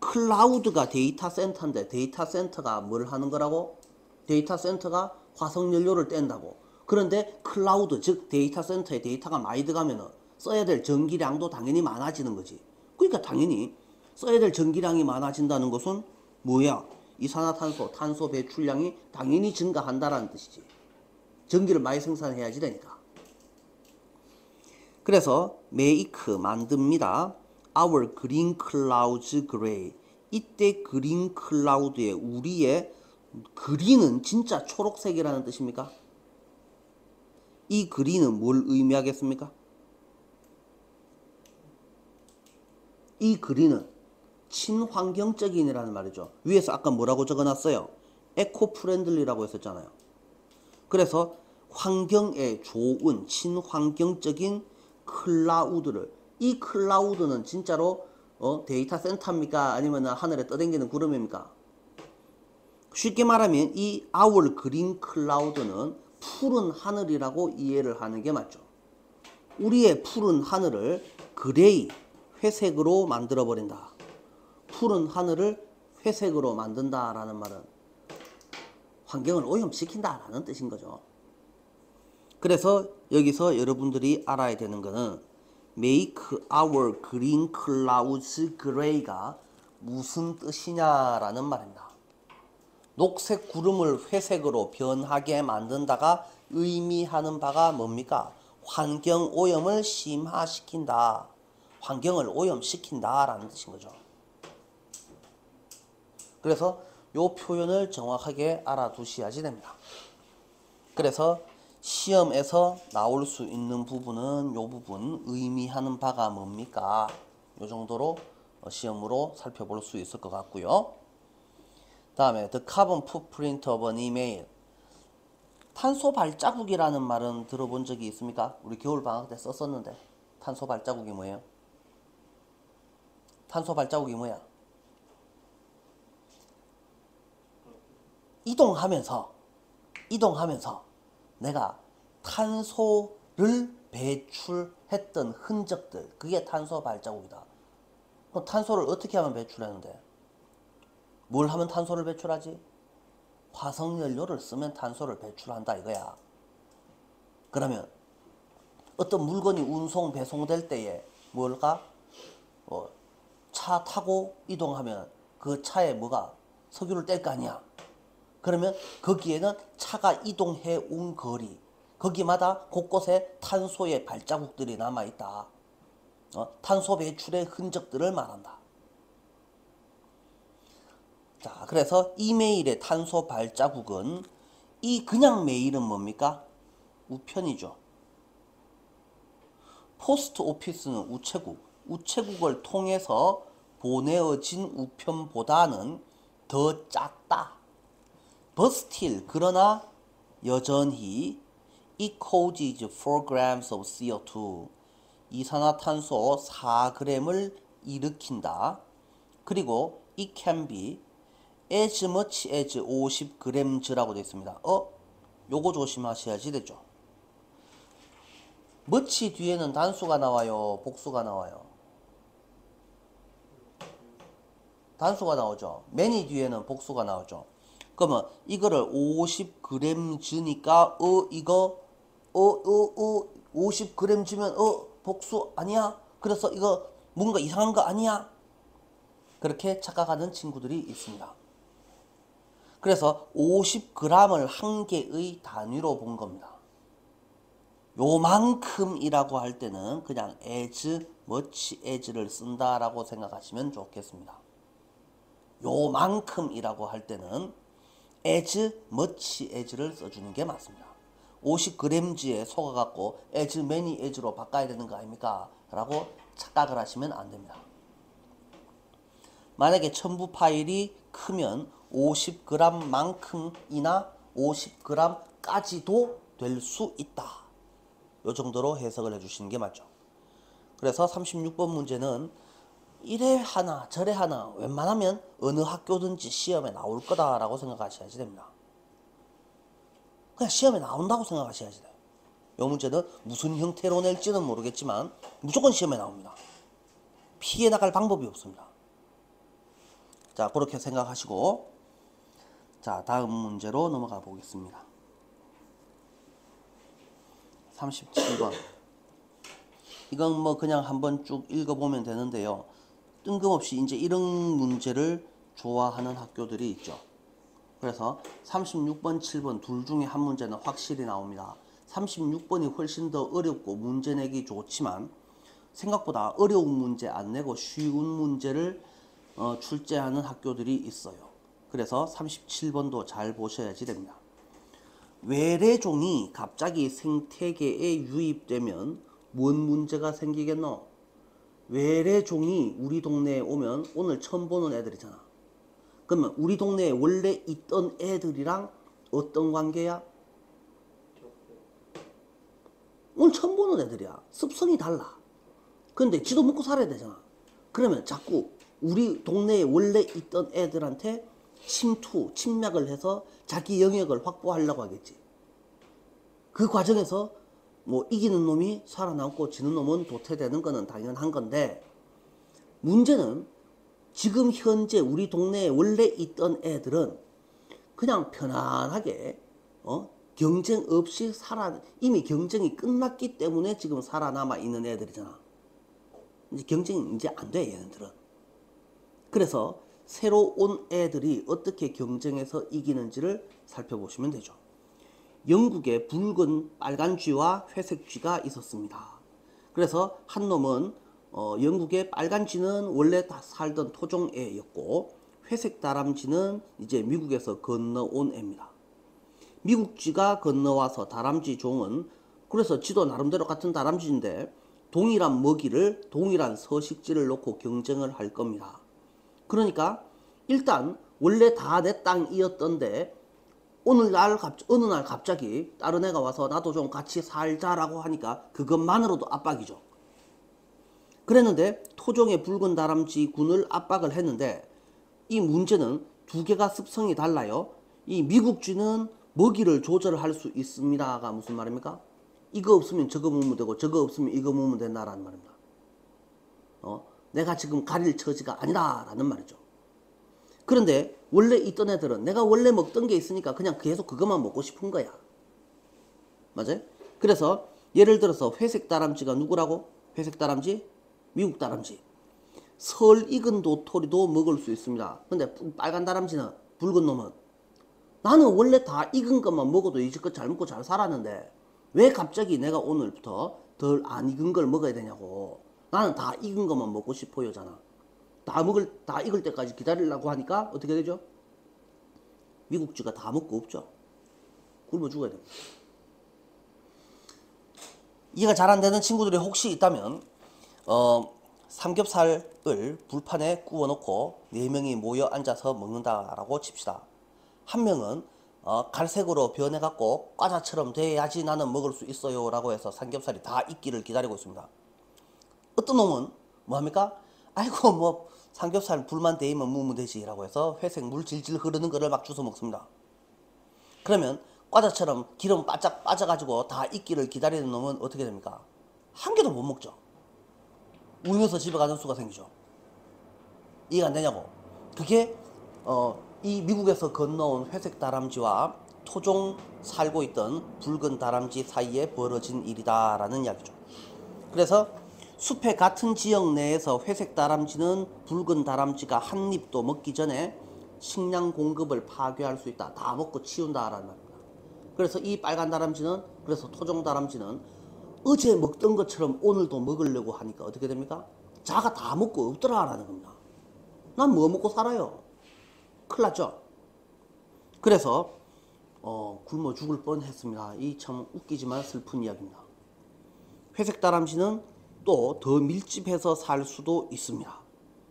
클라우드가 데이터 센터인데 데이터 센터가 뭘 하는 거라고? 데이터 센터가 화석연료를 뗀다고. 그런데 클라우드, 즉 데이터 센터에 데이터가 많이 들어가면 써야 될 전기량도 당연히 많아지는 거지. 그러니까 당연히 써야 될 전기량이 많아진다는 것은 뭐야? 이산화탄소, 탄소 배출량이 당연히 증가한다라는 뜻이지. 전기를 많이 생산해야지 되니까. 그래서 make, 만듭니다. Our green clouds gray. 이때 green cloud의 우리의 그린은 진짜 초록색이라는 뜻입니까? 이 그린은 뭘 의미하겠습니까? 이 그린은 친환경적인이라는 말이죠. 위에서 아까 뭐라고 적어놨어요? 에코 프렌들리라고 했었잖아요. 그래서 환경에 좋은 친환경적인 클라우드를, 이 클라우드는 진짜로 데이터 센터입니까? 아니면 하늘에 떠다니는 구름입니까? 쉽게 말하면 이 our green cloud는 푸른 하늘이라고 이해를 하는 게 맞죠. 우리의 푸른 하늘을 그레이, 회색으로 만들어 버린다. 푸른 하늘을 회색으로 만든다라는 말은 환경을 오염시킨다라는 뜻인 거죠. 그래서 여기서 여러분들이 알아야 되는 거는 make our green clouds gray가 무슨 뜻이냐라는 말입니다. 녹색 구름을 회색으로 변하게 만든다가 의미하는 바가 뭡니까? 환경 오염을 심화시킨다. 환경을 오염시킨다 라는 뜻인 거죠. 그래서 이 표현을 정확하게 알아두셔야지 됩니다. 그래서 시험에서 나올 수 있는 부분은 이 부분 의미하는 바가 뭡니까? 이 정도로 시험으로 살펴볼 수 있을 것 같고요. 다음에 the carbon footprint of an email. 탄소 발자국이라는 말은 들어본 적이 있습니까? 우리 겨울 방학 때 썼었는데 탄소 발자국이 뭐예요? 탄소 발자국이 뭐야? 이동하면서 내가 탄소를 배출했던 흔적들, 그게 탄소 발자국이다. 그럼 탄소를 어떻게 하면 배출하는데? 뭘 하면 탄소를 배출하지? 화석연료를 쓰면 탄소를 배출한다 이거야. 그러면 어떤 물건이 운송 배송될 때에 뭘까? 차 타고 이동하면 그 차에 뭐가 석유를 뗄 거 아니야. 그러면 거기에는 차가 이동해 온 거리, 거기마다 곳곳에 탄소의 발자국들이 남아있다. 탄소 배출의 흔적들을 말한다. 자, 그래서 이메일의 탄소 발자국은 이 그냥 메일은 뭡니까? 우편이죠. 포스트 오피스는 우체국을 통해서 보내어진 우편보다는 더 작다. But still, 그러나 여전히 it causes 4 grams of CO2, 이산화탄소 4g을 일으킨다. 그리고 it can be as much as 50g라고 되어 있습니다. 요거 조심하셔야지 되죠. much 뒤에는 단수가 나와요, 복수가 나와요? 단수가 나오죠. many 뒤에는 복수가 나오죠. 그러면 이거를 50g니까 이거 50g 주면 복수 아니야? 그래서 이거 뭔가 이상한 거 아니야? 그렇게 착각하는 친구들이 있습니다. 그래서 50g을 한 개의 단위로 본 겁니다. 요만큼이라고 할 때는 그냥 as much as를 쓴다라고 생각하시면 좋겠습니다. 요만큼이라고 할 때는 as much as를 써주는 게 맞습니다. 50g에 속아갖고 as many as로 바꿔야 되는 거 아닙니까? 라고 착각을 하시면 안 됩니다. 만약에 첨부 파일이 크면 50g만큼이나 50g까지도 될 수 있다. 요 정도로 해석을 해주시는 게 맞죠. 그래서 36번 문제는 이래 하나 저래 하나 웬만하면 어느 학교든지 시험에 나올 거다라고 생각하셔야지 됩니다. 그냥 시험에 나온다고 생각하셔야지 돼요. 이 문제는 무슨 형태로 낼지는 모르겠지만 무조건 시험에 나옵니다. 피해 나갈 방법이 없습니다. 자, 그렇게 생각하시고, 자, 다음 문제로 넘어가 보겠습니다. 37번. 이건 뭐 그냥 한번 쭉 읽어보면 되는데요. 뜬금없이 이제 이런 문제를 좋아하는 학교들이 있죠. 그래서 36번, 7번 둘 중에 한 문제는 확실히 나옵니다. 36번이 훨씬 더 어렵고 문제 내기 좋지만 생각보다 어려운 문제 안 내고 쉬운 문제를 출제하는 학교들이 있어요. 그래서 37번도 잘 보셔야지 됩니다. 외래종이 갑자기 생태계에 유입되면 뭔 문제가 생기겠노? 외래종이 우리 동네에 오면 오늘 처음 보는 애들이잖아. 그러면 우리 동네에 원래 있던 애들이랑 어떤 관계야? 오늘 처음 보는 애들이야. 습성이 달라. 근데 지도 먹고 살아야 되잖아. 그러면 자꾸 우리 동네에 원래 있던 애들한테 침략을 해서 자기 영역을 확보하려고 하겠지. 그 과정에서 뭐 이기는 놈이 살아남고 지는 놈은 도태되는 거는 당연한 건데, 문제는 지금 현재 우리 동네에 원래 있던 애들은 그냥 편안하게 경쟁 없이 이미 경쟁이 끝났기 때문에 지금 살아남아 있는 애들이잖아. 이제 경쟁이 이제 안 돼, 얘네들은. 그래서 새로 온 애들이 어떻게 경쟁해서 이기는지를 살펴보시면 되죠. 영국에 붉은 빨간 쥐와 회색 쥐가 있었습니다. 그래서 한 놈은 영국의 빨간 쥐는 원래 다 살던 토종 애였고, 회색 다람쥐는 이제 미국에서 건너온 애입니다. 미국 쥐가 건너와서 다람쥐 종은, 그래서 쥐도 나름대로 같은 다람쥐인데 동일한 먹이를, 동일한 서식지를 놓고 경쟁을 할 겁니다. 그러니까 일단 원래 다 내 땅이었던데 어느 날 갑자기 다른 애가 와서 나도 좀 같이 살자라고 하니까 그것만으로도 압박이죠. 그랬는데 토종의 붉은 다람쥐 군을 압박을 했는데, 이 문제는 두 개가 습성이 달라요. 이 미국 쥐는 먹이를 조절할 수 있습니다가 무슨 말입니까? 이거 없으면 저거 먹으면 되고 저거 없으면 이거 먹으면 된다라는 말입니다. 내가 지금 가릴 처지가 아니다라는 말이죠. 그런데 원래 있던 애들은 내가 원래 먹던 게 있으니까 그냥 계속 그것만 먹고 싶은 거야. 맞아요? 그래서 예를 들어서 회색 다람쥐가 누구라고? 회색 다람쥐? 미국 다람쥐. 설 익은 도토리도 먹을 수 있습니다. 근데 빨간 다람쥐는, 붉은 놈은, 나는 원래 다 익은 것만 먹어도 이제껏 잘 먹고 잘 살았는데 왜 갑자기 내가 오늘부터 덜 안 익은 걸 먹어야 되냐고. 나는 다 익은 것만 먹고 싶어요잖아. 다 익을 때까지 기다리려고 하니까 어떻게 되죠? 미국 쥐가 다 먹고 없죠. 굶어 죽어야 됩니다. 이해가 잘 안 되는 친구들이 혹시 있다면 삼겹살을 불판에 구워 놓고 4명이 모여 앉아서 먹는다라고 칩시다. 한 명은 갈색으로 변해갖고 과자처럼 돼야지 나는 먹을 수 있어요 라고 해서 삼겹살이 다 익기를 기다리고 있습니다. 어떤 놈은 뭐합니까? 아이고 뭐 삼겹살 불만 데이면 먹으면 되지 라고 해서 회색 물 질질 흐르는 거를 막 주워 먹습니다. 그러면 과자처럼 기름 바짝 빠져가지고 다 익기를 기다리는 놈은 어떻게 됩니까? 한 개도 못 먹죠. 울면서 집에 가는 수가 생기죠. 이해가 안 되냐고. 그게 이 미국에서 건너온 회색 다람쥐와 토종 살고 있던 붉은 다람쥐 사이에 벌어진 일이다 라는 이야기죠. 그래서 숲의 같은 지역 내에서 회색 다람쥐는 붉은 다람쥐가 한 입도 먹기 전에 식량 공급을 파괴할 수 있다. 다 먹고 치운다 라는 말입니다. 그래서 이 빨간 다람쥐는, 그래서 토종 다람쥐는 어제 먹던 것처럼 오늘도 먹으려고 하니까 어떻게 됩니까? 자가 다 먹고 없더라 라는 겁니다. 난 뭐 먹고 살아요? 큰일 났죠? 그래서 굶어 죽을 뻔했습니다. 이 참 웃기지만 슬픈 이야기입니다. 회색 다람쥐는 또 더 밀집해서 살 수도 있습니다.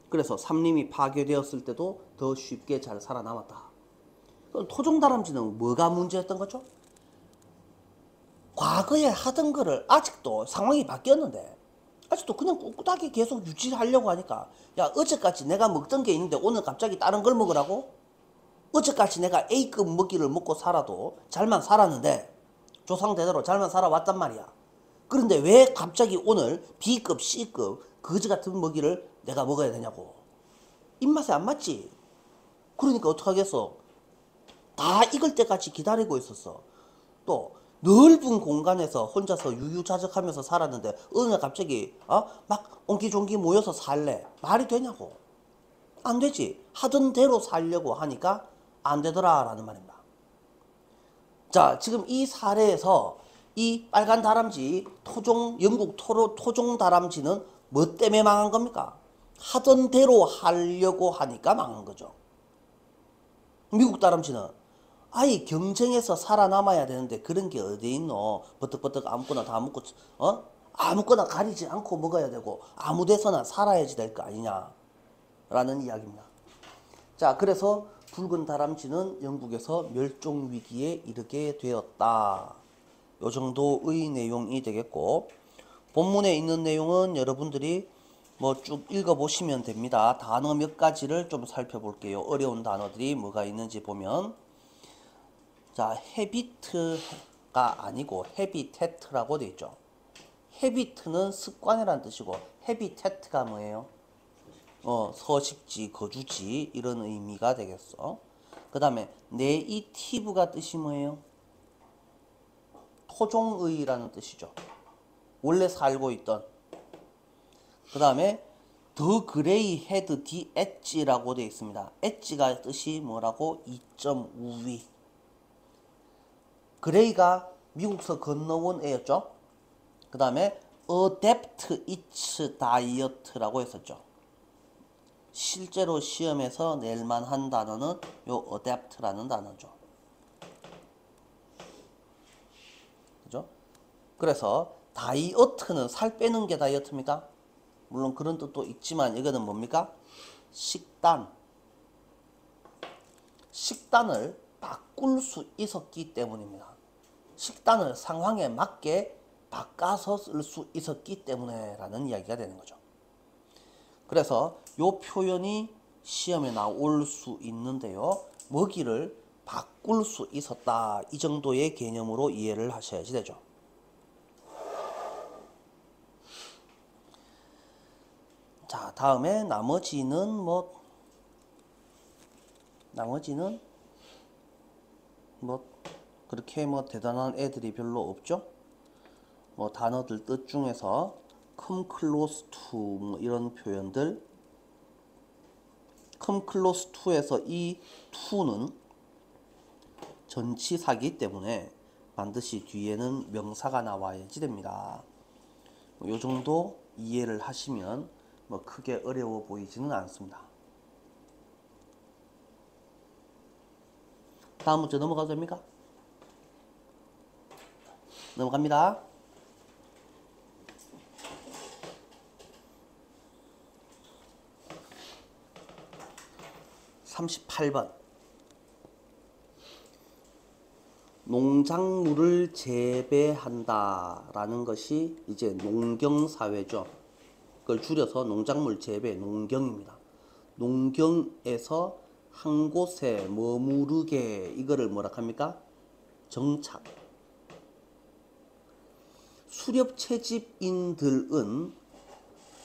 그래서 삼림이 파괴되었을 때도 더 쉽게 잘 살아남았다. 그럼 토종 다람쥐는 뭐가 문제였던 거죠? 과거에 하던 거를 아직도 상황이 바뀌었는데 아직도 그냥 꿋꿋하게 계속 유지하려고 하니까, 야 어제까지 내가 먹던 게 있는데 오늘 갑자기 다른 걸 먹으라고? 어제까지 내가 A급 먹이를 먹고 살아도 잘만 살았는데 조상대대로 잘만 살아왔단 말이야. 그런데 왜 갑자기 오늘 B급, C급 거지 같은 먹이를 내가 먹어야 되냐고. 입맛에 안 맞지? 그러니까 어떡하겠어. 다 익을 때까지 기다리고 있었어. 또 넓은 공간에서 혼자서 유유자적하면서 살았는데 어느 날 갑자기 막 옹기종기 모여서 살래. 말이 되냐고. 안 되지. 하던 대로 살려고 하니까 안 되더라 라는 말입니다. 자, 지금 이 사례에서 이 빨간 다람쥐, 영국 토종 다람쥐는 뭐 때문에 망한 겁니까? 하던 대로 하려고 하니까 망한 거죠. 미국 다람쥐는 아이 경쟁에서 살아남아야 되는데 그런 게 어디 있노? 버떡버떡 아무거나 다 먹고 아무거나 가리지 않고 먹어야 되고 아무 데서나 살아야지 될 거 아니냐 라는 이야기입니다. 자, 그래서 붉은 다람쥐는 영국에서 멸종 위기에 이르게 되었다. 요 정도의 내용이 되겠고, 본문에 있는 내용은 여러분들이 뭐 쭉 읽어보시면 됩니다. 단어 몇 가지를 좀 살펴볼게요. 어려운 단어들이 뭐가 있는지 보면, 자, 헤비트가 아니고 헤비테트라고 되어 있죠. 헤비트는 습관이라는 뜻이고 헤비테트가 뭐예요? 서식지, 거주지 이런 의미가 되겠어. 그 다음에 네이티브가 뜻이 뭐예요? 토종의라는 뜻이죠. 원래 살고 있던. 그 다음에 The Gray had the edge라고 되어 있습니다. edge가 뜻이 뭐라고? 2점 우위. 그레이가 미국서 건너온 애였죠. 그 다음에 adept its diet라고 했었죠. 실제로 시험에서 낼만한 단어는 요 adapt라는 단어죠. 그죠? 그래서 다이어트는 살 빼는 게 다이어트입니까? 물론 그런 뜻도 있지만 이거는 뭡니까? 식단. 식단을 바꿀 수 있었기 때문입니다. 식단을 상황에 맞게 바꿔서 쓸 수 있었기 때문에 라는 이야기가 되는 거죠. 그래서 요 표현이 시험에 나올 수 있는데요. 먹이를 바꿀 수 있었다. 이 정도의 개념으로 이해를 하셔야지 되죠. 자, 다음에 나머지는 그렇게 대단한 애들이 별로 없죠. 단어들 뜻 중에서 come close to 이런 표현들, come close to에서 이 to는 전치사기 때문에 반드시 뒤에는 명사가 나와야지 됩니다. 요 정도 이해를 하시면 크게 어려워 보이지는 않습니다. 다음 문제 넘어가도 됩니까? 넘어갑니다. (38번) 농작물을 재배한다 라는 것이 이제 농경사회죠. 그걸 줄여서 농작물 재배, 농경입니다. 농경에서 한 곳에 머무르게, 이거를 뭐라 합니까? 정착. 수렵채집인들은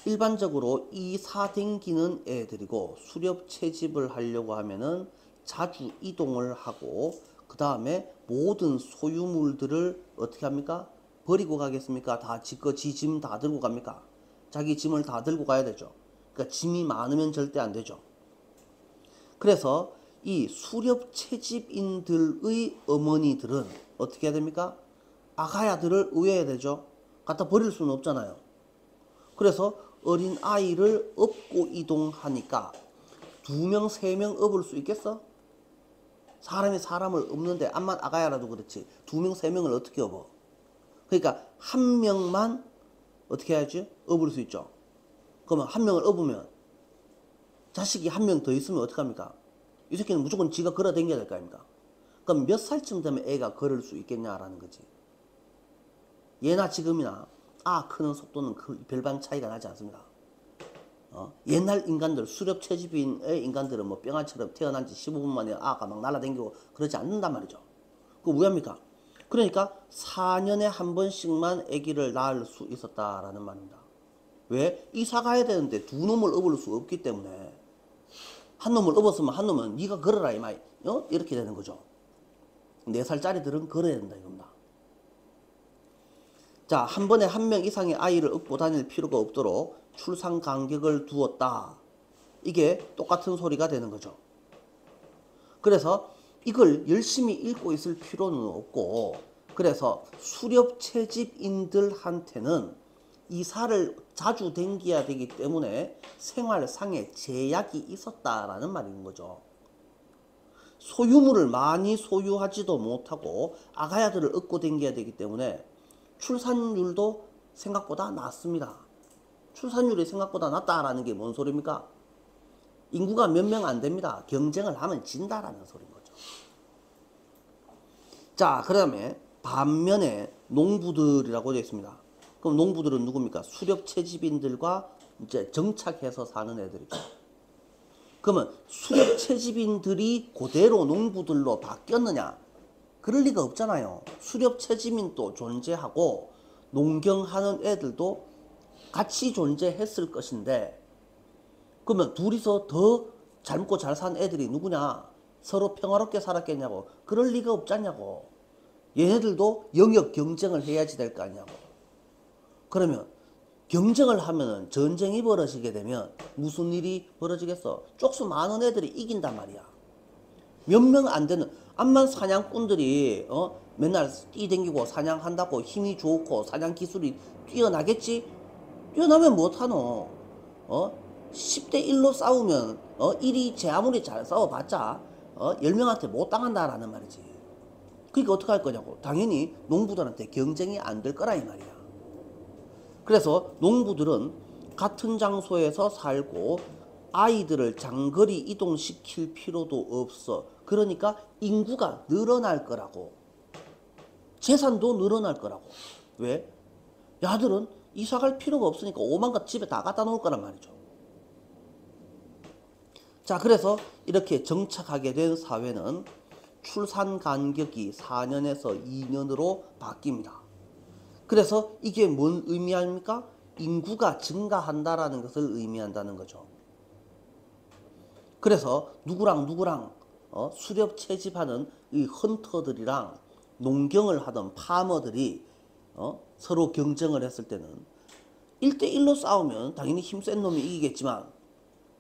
일반적으로 이사 댕기는 애들이고, 수렵채집을 하려고 하면은 자주 이동을 하고, 그 다음에 모든 소유물들을 어떻게 합니까? 버리고 가겠습니까? 다 지 짐 다 들고 갑니까? 자기 짐을 다 들고 가야 되죠. 그러니까 짐이 많으면 절대 안 되죠. 그래서 이 수렵채집인들의 어머니들은 어떻게 해야 됩니까? 아가야들을 우회해야 되죠. 갖다 버릴 수는 없잖아요. 그래서 어린 아이를 업고 이동하니까 2명, 3명 업을 수 있겠어? 사람이 사람을 업는데 암만 아가야라도 그렇지 2명, 3명을 어떻게 업어? 그러니까 한 명만 어떻게 해야지? 업을 수 있죠. 그러면 한 명을 업으면 자식이 한 명 더 있으면 어떡합니까? 이 새끼는 무조건 지가 걸어 다녀야 될 거 아닙니까? 그럼 몇 살쯤 되면 애가 걸을 수 있겠냐라는 거지. 예나 지금이나 크는 속도는 별반 차이가 나지 않습니다. 옛날 인간들, 수렵채집인의 인간들은 뿅아처럼 태어난 지 15분 만에 아가 막 날아다니고 그러지 않는단 말이죠. 그거 왜 합니까? 그러니까 4년에 한 번씩만 아기를 낳을 수 있었다라는 말입니다. 왜? 이사 가야 되는데 2놈을 업을 수 없기 때문에 한 놈을 업었으면 한 놈은 네가 걸어라 이마이 이렇게 되는 거죠. 4살짜리들은 걸어야 된다 이겁니다. 자, 한 번에 한 명 이상의 아이를 업고 다닐 필요가 없도록 출산 간격을 두었다. 이게 똑같은 소리가 되는 거죠. 그래서 이걸 열심히 읽고 있을 필요는 없고, 그래서 수렵채집인들한테는 이사를 자주 댕겨야 되기 때문에 생활상의 제약이 있었다라는 말인 거죠. 소유물을 많이 소유하지도 못하고 아가야들을 업고 댕겨야 되기 때문에 출산율도 생각보다 낮습니다. 출산율이 생각보다 낮다라는 게 뭔 소리입니까? 인구가 몇 명 안 됩니다. 경쟁을 하면 진다라는 소리인 거죠. 자, 그 다음에 반면에 농부들이라고 되어 있습니다. 그럼 농부들은 누굽니까? 수렵채집인들과 이제 정착해서 사는 애들이죠. 그러면 수렵채집인들이 그대로 농부들로 바뀌었느냐? 그럴 리가 없잖아요. 수렵채집인도 존재하고 농경하는 애들도 같이 존재했을 것인데 그러면 둘이서 더 잘 먹고 잘 산 애들이 누구냐? 서로 평화롭게 살았겠냐고. 그럴 리가 없잖냐고. 얘네들도 영역 경쟁을 해야지 될 거 아니냐고. 그러면 경쟁을 하면은 전쟁이 벌어지게 되면 무슨 일이 벌어지겠어? 쪽수 많은 애들이 이긴단 말이야. 몇 명 안 되는 암만 사냥꾼들이 맨날 뛰댕기고 사냥한다고 힘이 좋고 사냥 기술이 뛰어나겠지? 뛰어나면 못하노. 10대 1로 싸우면 1이 제 아무리 잘 싸워봤자 10명한테 못 당한다라는 말이지. 그러니까 어떻게 할 거냐고. 당연히 농부들한테 경쟁이 안 될 거라 이 말이야. 그래서 농부들은 같은 장소에서 살고 아이들을 장거리 이동시킬 필요도 없어. 그러니까 인구가 늘어날 거라고. 재산도 늘어날 거라고. 왜? 야들은 이사 갈 필요가 없으니까 오만 것 집에 다 갖다 놓을 거란 말이죠. 자, 그래서 이렇게 정착하게 된 사회는 출산 간격이 4년에서 2년으로 바뀝니다. 그래서 이게 뭔 의미합니까? 인구가 증가한다라는 것을 의미한다는 거죠. 그래서 누구랑 수렵 채집하는 이 헌터들이랑 농경을 하던 파머들이 서로 경쟁을 했을 때는 1대1로 싸우면 당연히 힘센 놈이 이기겠지만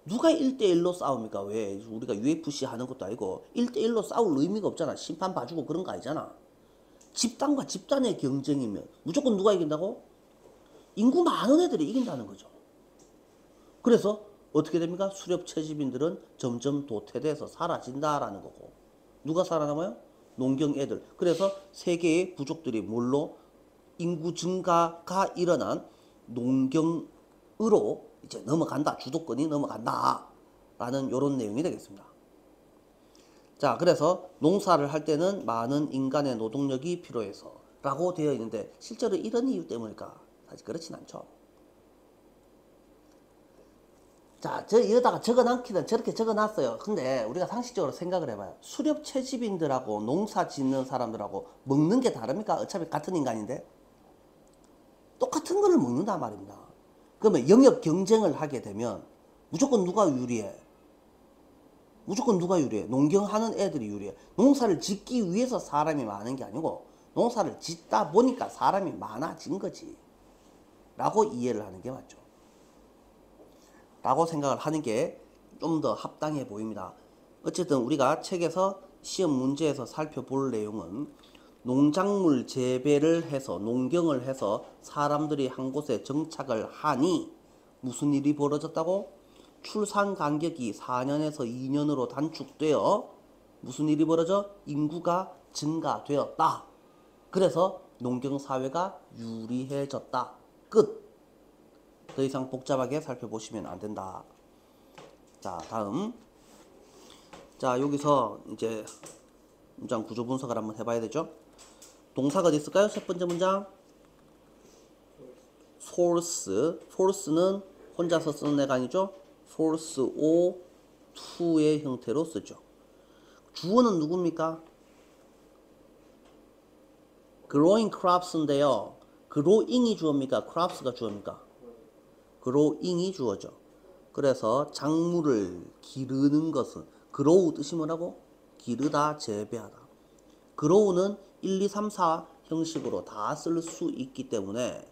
누가 1대1로 싸웁니까? 왜? 우리가 UFC 하는 것도 아니고 1대1로 싸울 의미가 없잖아. 심판 봐주고 그런 거 아니잖아. 집단과 집단의 경쟁이면 무조건 누가 이긴다고? 인구 많은 애들이 이긴다는 거죠. 그래서 어떻게 됩니까? 수렵 채집인들은 점점 도태돼서 사라진다라는 거고. 누가 살아남아요? 농경 애들. 그래서 세계의 부족들이 뭘로? 인구 증가가 일어난 농경으로 이제 넘어간다. 주도권이 넘어간다. 라는 이런 내용이 되겠습니다. 자, 그래서 농사를 할 때는 많은 인간의 노동력이 필요해서 라고 되어 있는데 실제로 이런 이유 때문일까? 사실 그렇진 않죠. 자, 여기다가 적어놨기는 저렇게 적어놨어요. 근데 우리가 상식적으로 생각을 해봐요. 수렵 채집인들하고 농사 짓는 사람들하고 먹는 게 다릅니까? 어차피 같은 인간인데 똑같은 거를 먹는단 말입니다. 그러면 영역 경쟁을 하게 되면 무조건 누가 유리해? 무조건 누가 유리해? 농경하는 애들이 유리해. 농사를 짓기 위해서 사람이 많은 게 아니고 농사를 짓다 보니까 사람이 많아진 거지 라고 이해를 하는 게 맞죠. 라고 생각을 하는 게 좀 더 합당해 보입니다. 어쨌든 우리가 책에서 시험 문제에서 살펴볼 내용은 농작물 재배를 해서 농경을 해서 사람들이 한 곳에 정착을 하니 무슨 일이 벌어졌다고? 출산 간격이 4년에서 2년으로 단축되어 무슨 일이 벌어져? 인구가 증가되었다. 그래서 농경사회가 유리해졌다. 끝. 더 이상 복잡하게 살펴보시면 안 된다. 자, 다음. 자, 여기서 이제 문장 구조 분석을 한번 해봐야 되죠. 동사가 어디 있을까요? 첫 번째 문장. source. source는 혼자서 쓰는 애가 아니죠. source o to의 형태로 쓰죠. 주어는 누굽니까? growing crops인데요. growing이 주어입니까? crops가 주어입니까? growing이 주어죠. 그래서 작물을 기르는 것은 grow 뜻이 뭐라고? 기르다, 재배하다. grow는 1, 2, 3, 4 형식으로 다 쓸 수 있기 때문에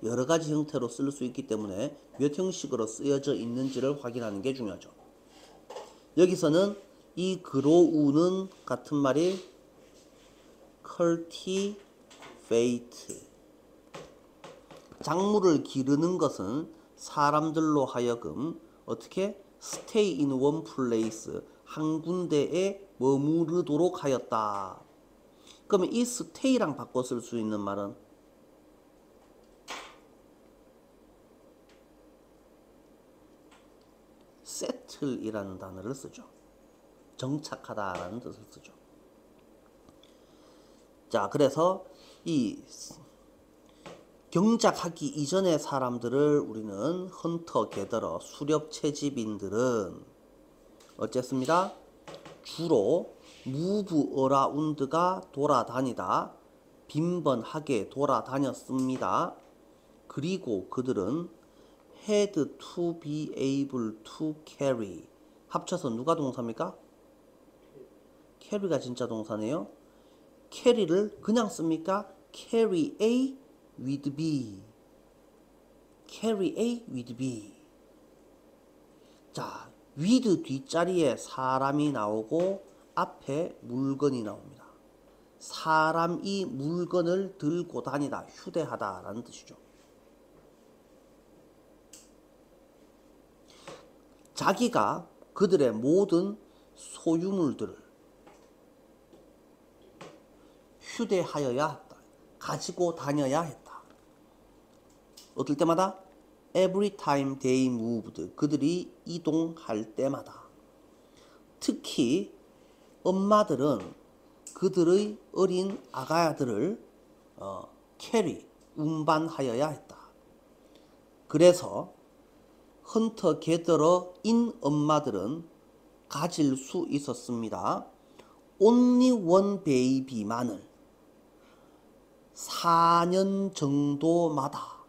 여러 가지 형태로 쓸 수 있기 때문에 몇 형식으로 쓰여져 있는지를 확인하는 게 중요하죠. 여기서는 이 grow는 같은 말이 cultivate. 작물을 기르는 것은 사람들로 하여금 어떻게 stay in one place, 한 군데에 머무르도록 하였다. 그러면 이 stay랑 바꿔 쓸 수 있는 말은 settle이라는 단어를 쓰죠. 정착하다라는 뜻을 쓰죠. 자, 그래서 이 경작하기 이전의 사람들을 우리는 헌터, 게더러, 수렵 채집인들은 어쨌습니다. 주로 move around가 돌아다니다, 빈번하게 돌아다녔습니다. 그리고 그들은 had to be able to carry. 합쳐서 누가 동사입니까? carry가 진짜 동사네요. carry를 그냥 씁니까? carry A with B. carry A with B. 자, with 뒷자리에 사람이 나오고 앞에 물건이 나옵니다. 사람이 물건을 들고 다니다, 휴대하다 라는 뜻이죠. 자기가 그들의 모든 소유물들을 휴대하여야 했다. 가지고 다녀야 했다. 어떨 때마다? Every time they moved. 그들이 이동할 때마다. 특히 엄마들은 그들의 어린 아가야들을 carry, 운반하여야 했다. 그래서 헌터 게더러인 엄마들은 가질 수 있었습니다. Only one baby만을 4년 정도마다.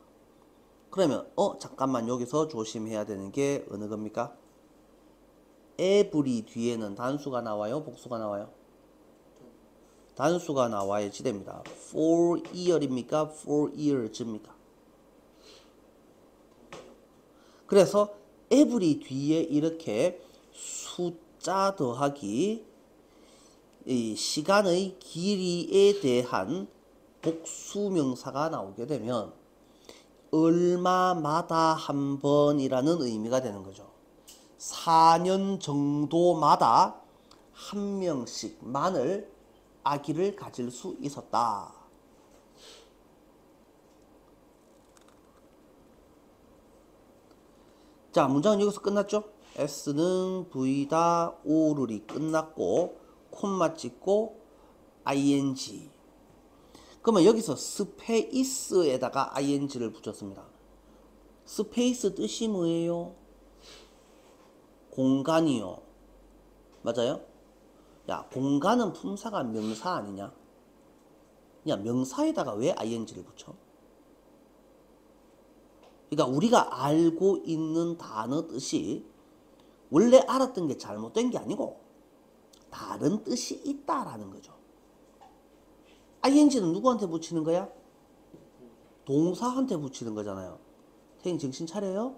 그러면 잠깐만, 여기서 조심해야 되는 게 어느 겁니까? every 뒤에는 단수가 나와요, 복수가 나와요? 단수가 나와야지 됩니다. for year입니까? for years입니까? 그래서 every 뒤에 이렇게 숫자 더하기 이 시간의 길이에 대한 복수명사가 나오게 되면 얼마마다 한 번이라는 의미가 되는 거죠. 4년 정도마다 한 명씩만을 아기를 가질 수 있었다. 자, 문장은 여기서 끝났죠? S는 V다, 오를이 끝났고 콤마 찍고 ing. 그러면 여기서 스페이스에다가 ing를 붙였습니다. 스페이스 뜻이 뭐예요? 공간이요. 맞아요? 야, 공간은 품사가 명사 아니냐? 야, 명사에다가 왜 ing를 붙여? 그러니까 우리가 알고 있는 단어 뜻이 원래 알았던 게 잘못된 게 아니고 다른 뜻이 있다라는 거죠. ing는 누구한테 붙이는 거야? 동사한테 붙이는 거잖아요. 선생님 정신 차려요?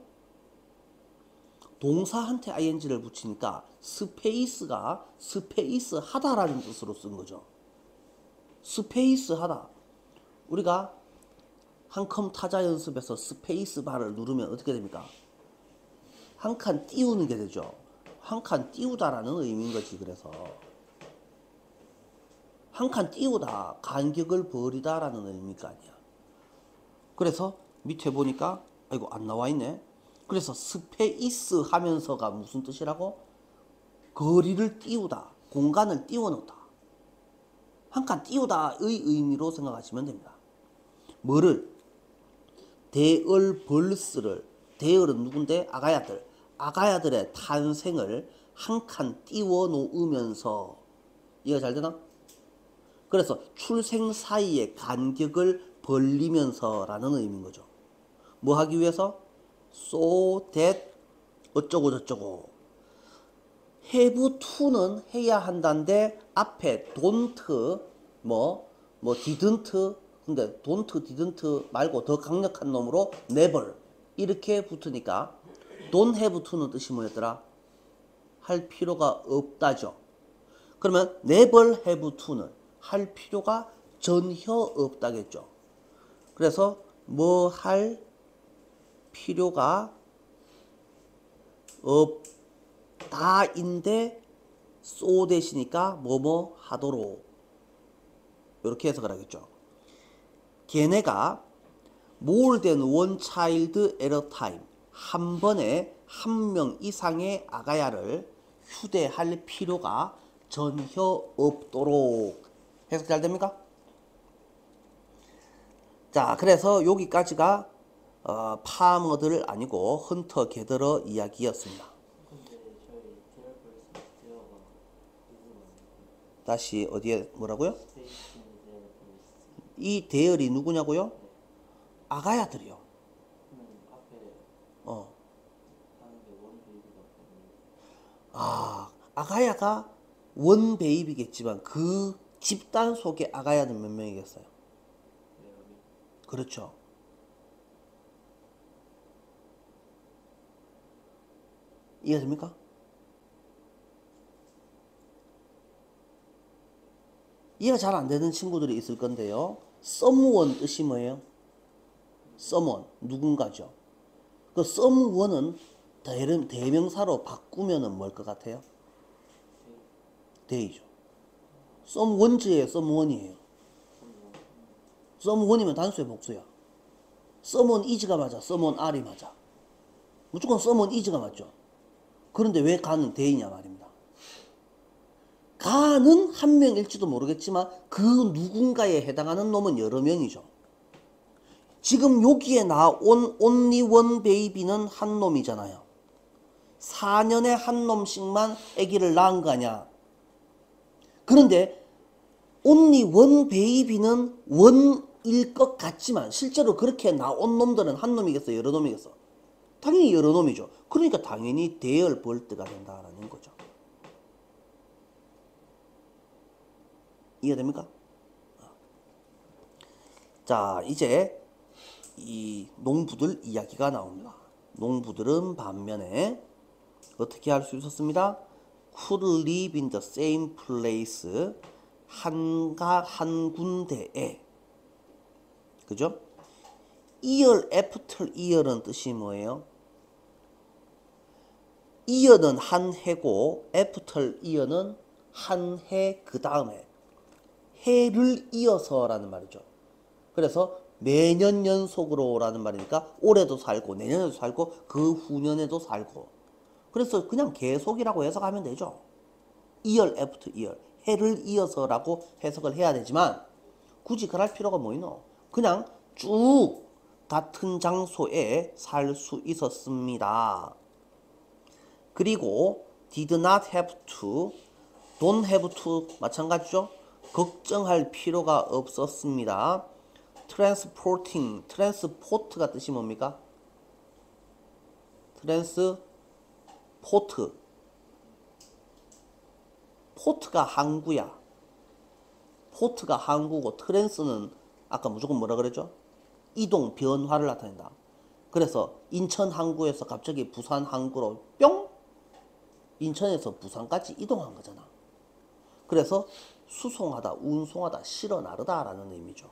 동사한테 ing를 붙이니까 스페이스가 스페이스 하다라는 뜻으로 쓴 거죠. 스페이스 하다. 우리가 한컴 타자 연습에서 스페이스 바를 누르면 어떻게 됩니까? 한 칸 띄우는 게 되죠. 한 칸 띄우다라는 의미인 거지. 그래서 한 칸 띄우다, 간격을 버리다라는 의미가 아니야. 그래서 밑에 보니까 아이고 안 나와 있네. 그래서 스페이스 하면서가 무슨 뜻이라고? 거리를 띄우다, 공간을 띄워놓다. 한 칸 띄우다의 의미로 생각하시면 됩니다. 뭐를? 대얼벌스를, 대얼은 누군데? 아가야들. 아가야들의 탄생을 한 칸 띄워 놓으면서. 이해가 잘 되나? 그래서 출생 사이의 간격을 벌리면서 라는 의미인 거죠. 뭐 하기 위해서? so that 어쩌고 저쩌고. have to는 해야 한다는데 앞에 don't didn't, 근데 don't didn't 말고 더 강력한 놈으로 never 이렇게 붙으니까 don't have to는 뜻이 뭐였더라? 할 필요가 없다죠. 그러면 never have to는 할 필요가 전혀 없다겠죠. 그래서 뭐 할 필요가 없다인데 so 대시니까 뭐뭐 하도록 이렇게 해석을 하겠죠. 걔네가 more than one child at a time, 한 번에 한 명 이상의 아가야를 휴대할 필요가 전혀 없도록. 해석 잘 됩니까? 자, 그래서 여기까지가 파머들 아니고 헌터 게더러 이야기였습니다. 다시 어디에 뭐라고요? 이 대열이 누구냐고요? 아가야들이요. 아가야가 원 베이비겠지만 그 집단 속에 아가야는 몇 명이겠어요? 그렇죠. 이해가 됩니까? 이해가 잘 안 되는 친구들이 있을 건데요. someone 뜻이 뭐예요? someone, 누군가죠. 그 someone은 대명사로 바꾸면은 뭘 것 같아요? they죠. someone즈예요, someone이에요. someone이면 단수의 복수야. someone is가 맞아, someone are이 맞아. 무조건 someone is가 맞죠. 그런데 왜 가는 they냐 말입니다. 가는 한 명일지도 모르겠지만 그 누군가에 해당하는 놈은 여러 명이죠. 지금 여기에 나온 only one baby는 한 놈이잖아요. 4년에 한 놈씩만 아기를 낳은 거 아니야. 그런데 only one baby는 원일 것 같지만 실제로 그렇게 나온 놈들은 한 놈이겠어, 여러 놈이겠어? 당연히 여러 놈이죠. 그러니까 당연히 대열 벌트가 된다라는 거죠. 이해됩니까? 자, 이제 이 농부들 이야기가 나옵니다. 농부들은 반면에 어떻게 할 수 있었습니다? could live in the same place, 한 군데에. 그죠? year after year은 뜻이 뭐예요? year는 한 해고 after year는 한 해 그 다음에 해를 이어서라는 말이죠. 그래서 매년 연속으로 라는 말이니까 올해도 살고 내년에도 살고 그 후년에도 살고, 그래서 그냥 계속이라고 해석하면 되죠. year after year, 해를 이어서라고 해석을 해야 되지만 굳이 그럴 필요가 뭐 있노? 그냥 쭉 같은 장소에 살 수 있었습니다. 그리고 did not have to, don't have to 마찬가지죠. 걱정할 필요가 없었습니다. transporting, transport가 뜻이 뭡니까? transport, port가 항구야. port가 항구고 trans는 아까 무조건 뭐라 그랬죠? 이동, 변화를 나타낸다. 그래서 인천 항구에서 갑자기 부산 항구로 뿅! 인천에서 부산까지 이동한 거잖아. 그래서 수송하다, 운송하다, 실어 나르다 라는 의미죠.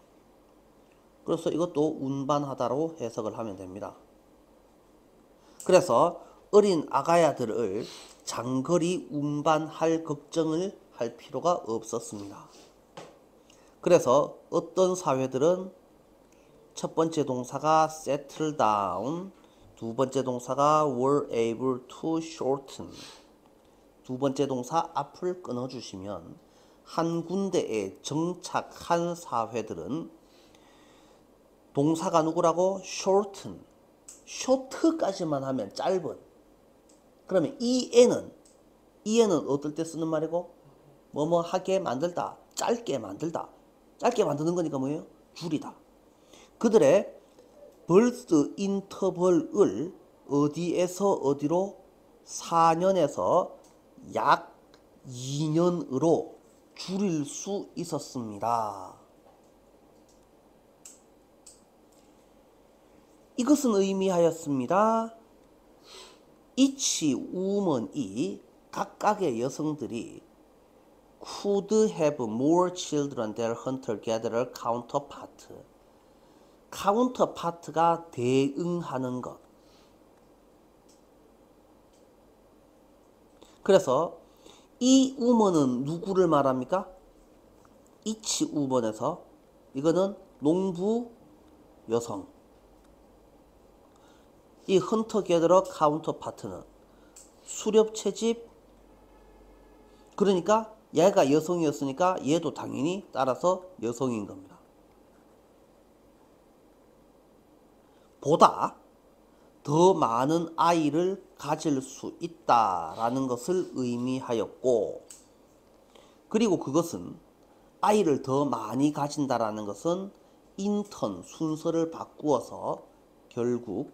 그래서 이것도 운반하다로 해석을 하면 됩니다. 그래서 어린 아가야들을 장거리 운반할 걱정을 할 필요가 없었습니다. 그래서 어떤 사회들은 첫 번째 동사가 settle down, 두 번째 동사가 were able to shorten, 두 번째 동사 앞을 끊어주시면 한 군데에 정착한 사회들은 동사가 누구라고? shorten, short까지만 하면 짧은. 그러면 이에는 어떨 때 쓰는 말이고? 뭐뭐 하게 만들다, 짧게 만들다. 짧게 만드는 거니까 뭐예요? 줄이다. 그들의 birth interval을 어디에서 어디로? 4년에서 약 2년으로 줄일 수 있었습니다. 이것은 의미하였습니다. each woman이 각각의 여성들이 could have more children than hunter-gatherer counterpart. counterpart가 대응하는 것. 그래서 이 woman은 누구를 말합니까? each woman에서 이거는 농부 여성. 이 헌터-게더러 카운터파트는 수렵 채집. 그러니까 얘가 여성이었으니까 얘도 당연히 따라서 여성인 겁니다. 보다 더 많은 아이를 가질 수 있다라는 것을 의미하였고, 그리고 그것은 아이를 더 많이 가진다라는 것은 인턴 순서를 바꾸어서 결국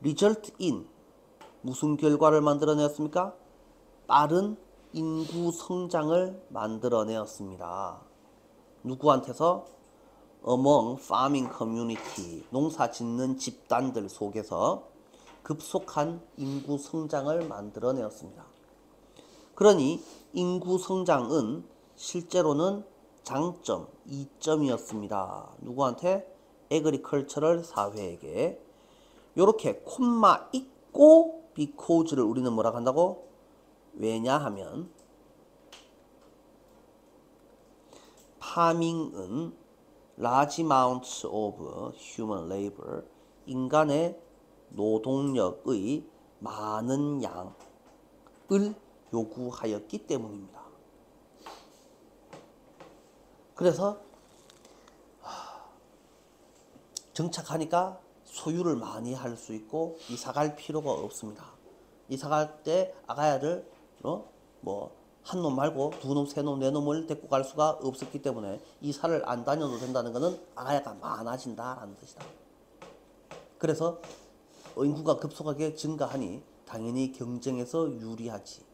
result in 무슨 결과를 만들어내었습니까? 빠른 인구 성장을 만들어내었습니다. 누구한테서? Among farming community, 농사 짓는 집단들 속에서 급속한 인구 성장을 만들어내었습니다. 그러니 인구 성장은 실제로는 장점 2점이었습니다. 누구한테? Agricultural 사회에게. 요렇게 콤마 있고 because를 우리는 뭐라 한다고? 왜냐하면 farming은 large amounts of human labor, 인간의 노동력의 많은 양을 요구하였기 때문입니다. 그래서 정착하니까 소유를 많이 할 수 있고 이사 갈 필요가 없습니다. 이사 갈 때 아가야를 한 놈 말고 두 놈, 세 놈, 네 놈을 데리고 갈 수가 없었기 때문에 이사를 안 다녀도 된다는 것은 아가야가 많아진다라는 뜻이다. 그래서 인구가 급속하게 증가하니 당연히 경쟁에서 유리하지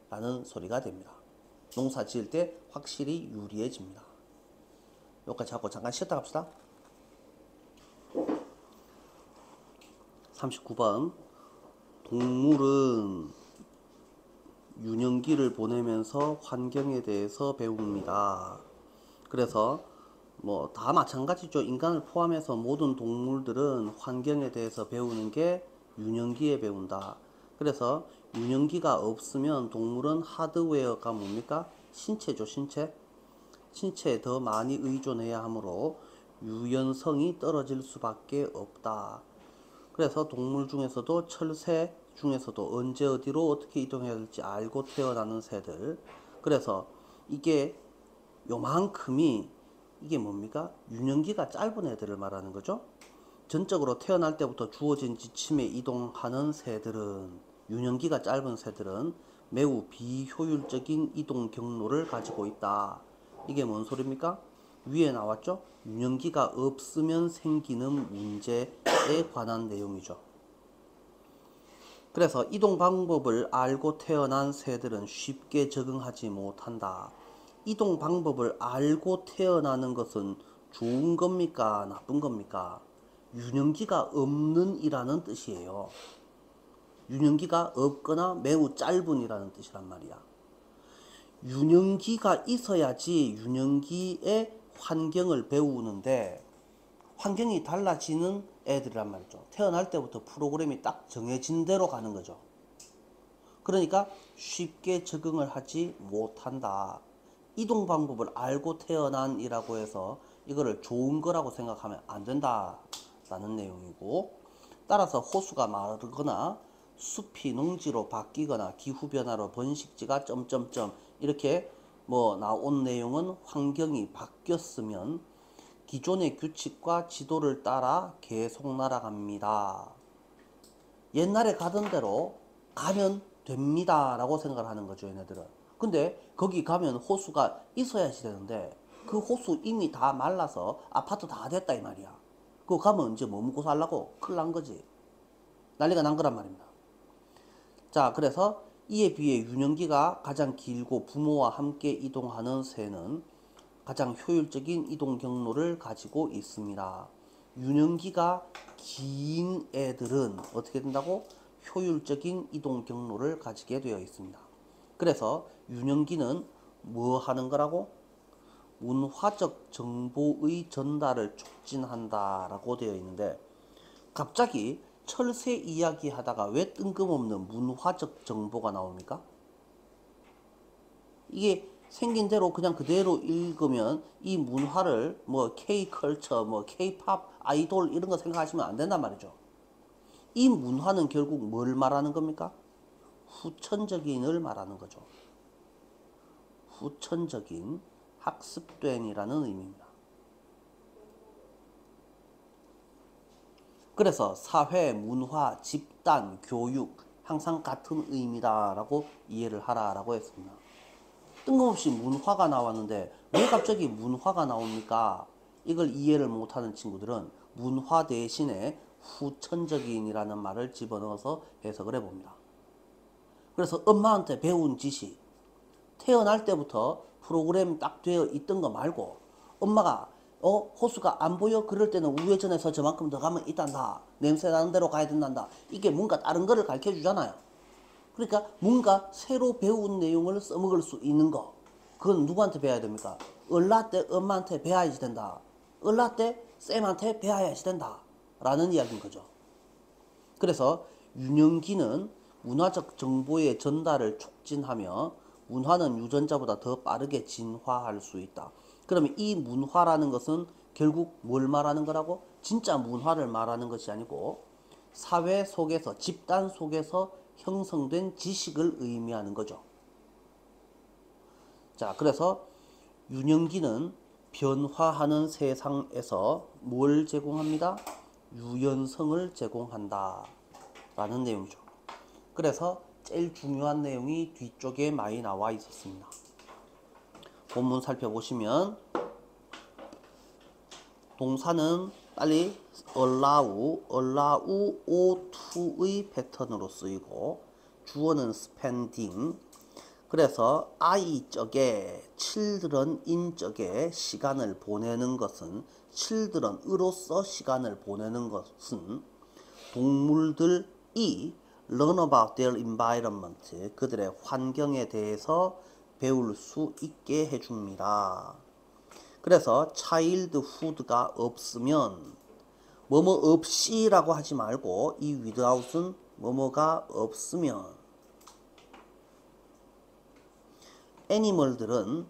라는 소리가 됩니다. 농사 지을 때 확실히 유리해집니다. 여기까지 하고 잠깐 쉬었다 갑시다. 39번 동물은 유년기를 보내면서 환경에 대해서 배웁니다. 그래서 다 마찬가지죠. 인간을 포함해서 모든 동물들은 환경에 대해서 배우는 게 유년기에 배운다. 그래서 유년기가 없으면 동물은 하드웨어가 뭡니까? 신체죠. 신체에 더 많이 의존해야 하므로 유연성이 떨어질 수밖에 없다. 그래서 동물 중에서도 철새 중에서도 언제 어디로 어떻게 이동해야 될지 알고 태어나는 새들. 그래서 이게 요만큼이 이게 뭡니까? 유년기가 짧은 애들을 말하는 거죠. 전적으로 태어날 때부터 주어진 지침에 이동하는 새들은, 유년기가 짧은 새들은 매우 비효율적인 이동 경로를 가지고 있다. 이게 뭔 소리입니까? 위에 나왔죠? 유년기가 없으면 생기는 문제에 관한 내용이죠. 그래서 이동 방법을 알고 태어난 새들은 쉽게 적응하지 못한다. 이동 방법을 알고 태어나는 것은 좋은 겁니까? 나쁜 겁니까? 유년기가 없는 이라는 뜻이에요. 유년기가 없거나 매우 짧은 이라는 뜻이란 말이야. 유년기가 있어야지 유년기의 환경을 배우는데 환경이 달라지는 애들이란 말이죠. 태어날 때부터 프로그램이 딱 정해진 대로 가는 거죠. 그러니까 쉽게 적응을 하지 못한다. 이동 방법을 알고 태어난 이라고 해서 이거를 좋은 거라고 생각하면 안 된다라는 내용이고, 따라서 호수가 마르거나 숲이 농지로 바뀌거나 기후변화로 번식지가 점점점 이렇게 나온 내용은 환경이 바뀌었으면 기존의 규칙과 지도를 따라 계속 날아갑니다. 옛날에 가던 대로 가면 됩니다 라고 생각을 하는 거죠, 얘네들은. 근데 거기 가면 호수가 있어야지 되는데 그 호수 이미 다 말라서 아파트 다 됐다 이 말이야. 그거 가면 이제 뭐 먹고 살라고? 큰일 난 거지. 난리가 난 거란 말입니다. 자, 그래서 이에 비해 유년기가 가장 길고 부모와 함께 이동하는 새는 가장 효율적인 이동 경로를 가지고 있습니다. 유년기가 긴 애들은 어떻게 된다고? 효율적인 이동 경로를 가지게 되어 있습니다. 그래서 유년기는 뭐 하는 거라고? 문화적 정보의 전달을 촉진한다라고 되어 있는데, 갑자기 철새 이야기 하다가 왜 뜬금없는 문화적 정보가 나옵니까? 이게 생긴 대로 그냥 그대로 읽으면 이 문화를 K-컬처, K-팝, 아이돌 이런 거 생각하시면 안 된단 말이죠. 이 문화는 결국 뭘 말하는 겁니까? 후천적인을 말하는 거죠. 후천적인, 학습된이라는 의미입니다. 그래서 사회, 문화, 집단, 교육 항상 같은 의미다라고 이해를 하라라고 했습니다. 뜬금없이 문화가 나왔는데 왜 갑자기 문화가 나옵니까? 이걸 이해를 못하는 친구들은 문화 대신에 후천적인이라는 말을 집어넣어서 해석을 해봅니다. 그래서 엄마한테 배운 지식, 태어날 때부터 프로그램 딱 되어 있던 거 말고 엄마가 호수가 안 보여? 그럴 때는 우회전해서 저만큼 더 가면 있단다. 냄새 나는 대로 가야 된단다. 이게 뭔가 다른 거를 가르쳐 주잖아요. 그러니까 뭔가 새로 배운 내용을 써먹을 수 있는 거. 그건 누구한테 배워야 됩니까? 얼라 때 엄마한테 배워야지 된다. 얼라 때 쌤한테 배워야지 된다. 라는 이야기인 거죠. 그래서 유년기는 문화적 정보의 전달을 촉진하며 문화는 유전자보다 더 빠르게 진화할 수 있다. 그러면 이 문화라는 것은 결국 뭘 말하는 거라고? 진짜 문화를 말하는 것이 아니고 사회 속에서, 집단 속에서 형성된 지식을 의미하는 거죠. 자, 그래서 유년기는 변화하는 세상에서 뭘 제공합니다? 유연성을 제공한다 라는 내용이죠. 그래서 제일 중요한 내용이 뒤쪽에 많이 나와 있었습니다. 본문 살펴보시면 동사는 빨리 allow, O2의 패턴으로 쓰이고 주어는 spending. 그래서 I적에 children인 적에 시간을 보내는 것은 children으로서 시간을 보내는 것은 동물들이 learn about their environment, 그들의 환경에 대해서 배울 수 있게 해줍니다. 그래서 childhood가 없으면 뭐뭐 없이라고 하지 말고 이 without은 뭐뭐가 없으면 애니멀들은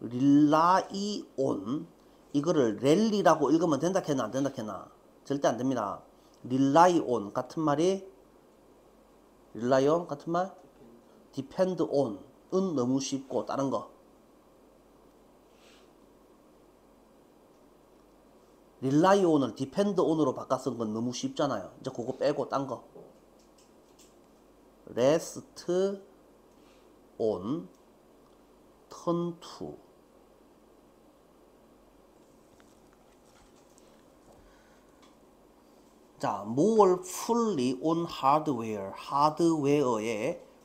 rely on, 이거를 랠리라고 읽으면 된다 했나 안 된다 했나? 절대 안 됩니다. rely on 같은 말이 rely on 같은 말? depend on 은 너무 쉽고 다른 거 rely on을 depend on으로 바꿔 쓴 건 너무 쉽잖아요. 이제 그거 빼고 딴 거 rest on, turn to. 자, more fully on hardware.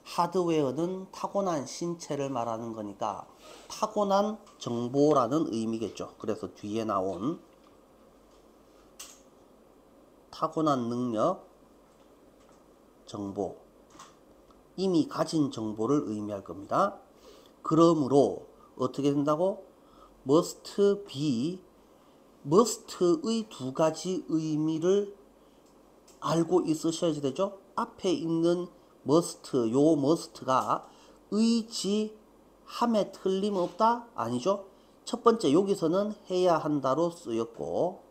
하드웨어는 타고난 신체를 말하는 거니까 타고난 정보라는 의미겠죠. 그래서 뒤에 나온 타고난 능력, 정보, 이미 가진 정보를 의미할 겁니다. 그러므로 어떻게 된다고? must의 두 가지 의미를 알고 있으셔야지 되죠. 앞에 있는 요 must가 의지함에 틀림없다? 아니죠. 첫 번째 여기서는 해야 한다로 쓰였고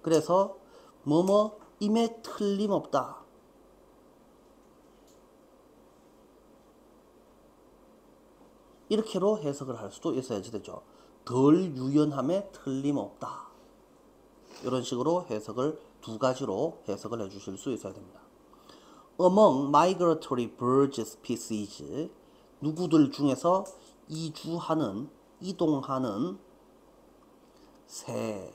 그래서 뭐뭐임에 틀림없다. 이렇게로 해석을 할 수도 있어야지 되죠. 덜 유연함에 틀림없다. 이런 식으로 해석을 두 가지로 해석을 해주실 수 있어야 됩니다. Among migratory bird species, 누구들 중에서 이동하는 새.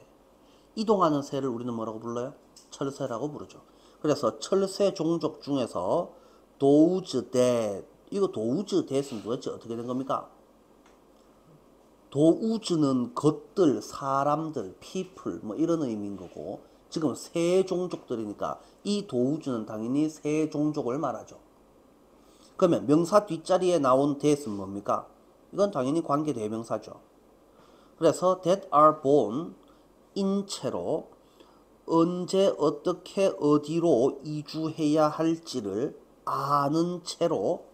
이동하는 새를 우리는 뭐라고 불러요? 철새라고 부르죠. 그래서 철새 종족 중에서 those that, 이거 those that은 도대체 어떻게 된 겁니까? thouse는 것들, 사람들, people 뭐 이런 의미인 거고 지금 새 종족들이니까 이 thouse는 당연히 새 종족을 말하죠. 그러면 명사 뒷자리에 나온 that은 뭡니까? 이건 당연히 관계 대명사죠. 그래서 that are born 인체로 언제 어떻게 어디로 이주해야 할지를 아는 채로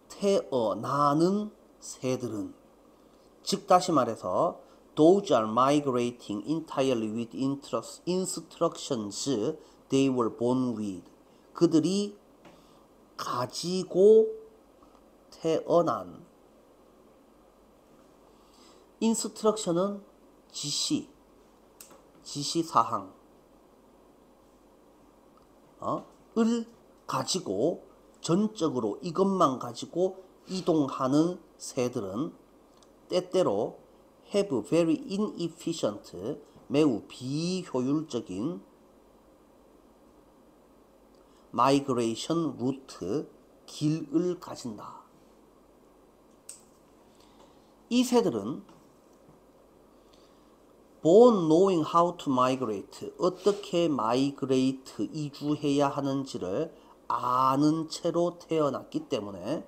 태어나는 새들은, 즉 다시 말해서 those are migrating entirely with instructions they were born with. 그들이 가지고 태어난 instruction은 지시사항 을 가지고 전적으로 이것만 가지고 이동하는 새들은 때때로 have very inefficient, 매우 비효율적인 migration route, 길을 가진다. 이 새들은 born knowing how to migrate, 어떻게 migrate, 이주해야 하는지를 아는 채로 태어났기 때문에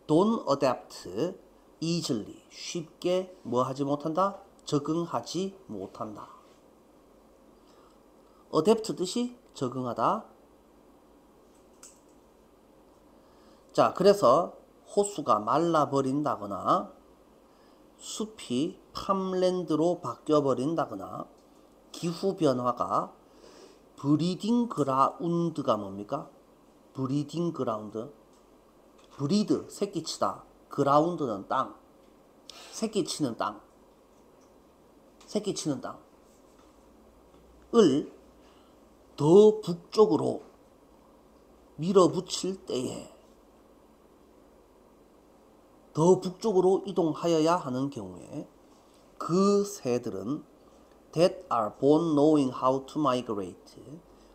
don't adapt easily, 쉽게 뭐 하지 못한다? 적응하지 못한다. adapt 뜻이 적응하다. 자, 그래서 호수가 말라버린다거나 숲이 팜랜드로 바뀌어버린다거나 기후변화가 브리딩 그라운드가 뭡니까? 브리딩 그라운드. 브리드, 새끼치다. 그라운드는 땅. 새끼치는 땅. 새끼치는 땅을 더 북쪽으로 밀어붙일 때에 더 북쪽으로 이동하여야 하는 경우에 그 새들은 that are born knowing how to migrate,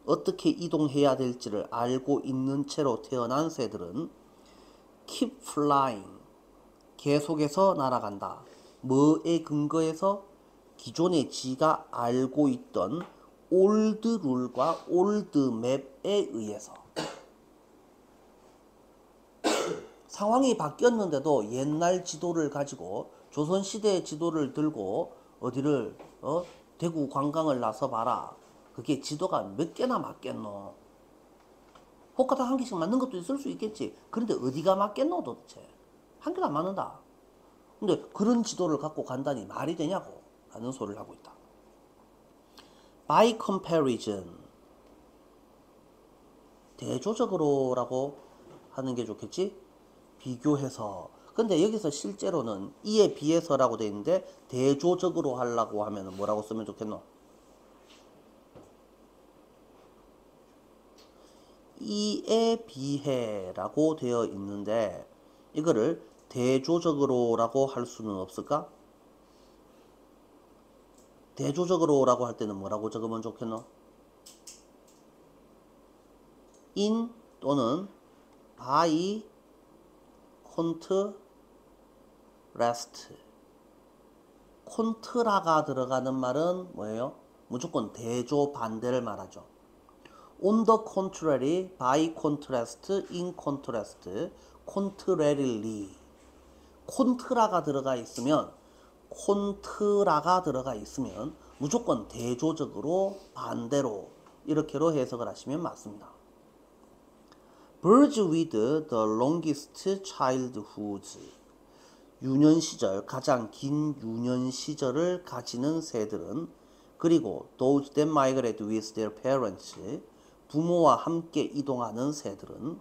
어떻게 이동해야 될지를 알고 있는 채로 태어난 새들은 keep flying, 계속해서 날아간다. 뭐에 근거해서? 기존에 지가 알고 있던 old rule과 old map에 의해서. 상황이 바뀌었는데도 옛날 지도를 가지고 조선시대의 지도를 들고 어디를 대구 관광을 나서 봐라. 그게 지도가 몇 개나 맞겠노? 혹가당 한 개씩 맞는 것도 있을 수 있겠지. 그런데 어디가 맞겠노 도대체? 한 개도 안 맞는다. 근데 그런 지도를 갖고 간다니 말이 되냐고 하는 소리를 하고 있다. By comparison, 대조적으로라고 하는 게 좋겠지? 비교해서. 근데 여기서 실제로는 이에 비해서라고 돼 있는데 대조적으로 하려고 하면 뭐라고 쓰면 좋겠노? 이에 비해라고 되어 있는데 이거를 대조적으로라고 할 수는 없을까? 대조적으로라고 할 때는 뭐라고 적으면 좋겠노? in 또는 by contrast. 콘트라가 들어가는 말은 뭐예요? 무조건 대조 반대를 말하죠. On the contrary, by contrast, in contrast, contrarily. 콘트라가 들어가 있으면 무조건 대조적으로 반대로 이렇게로 해석을 하시면 맞습니다. Birds with the longest childhood, 유년 시절, 가장 긴 유년 시절을 가지는 새들은, 그리고 those that migrate with their parents, 부모와 함께 이동하는 새들은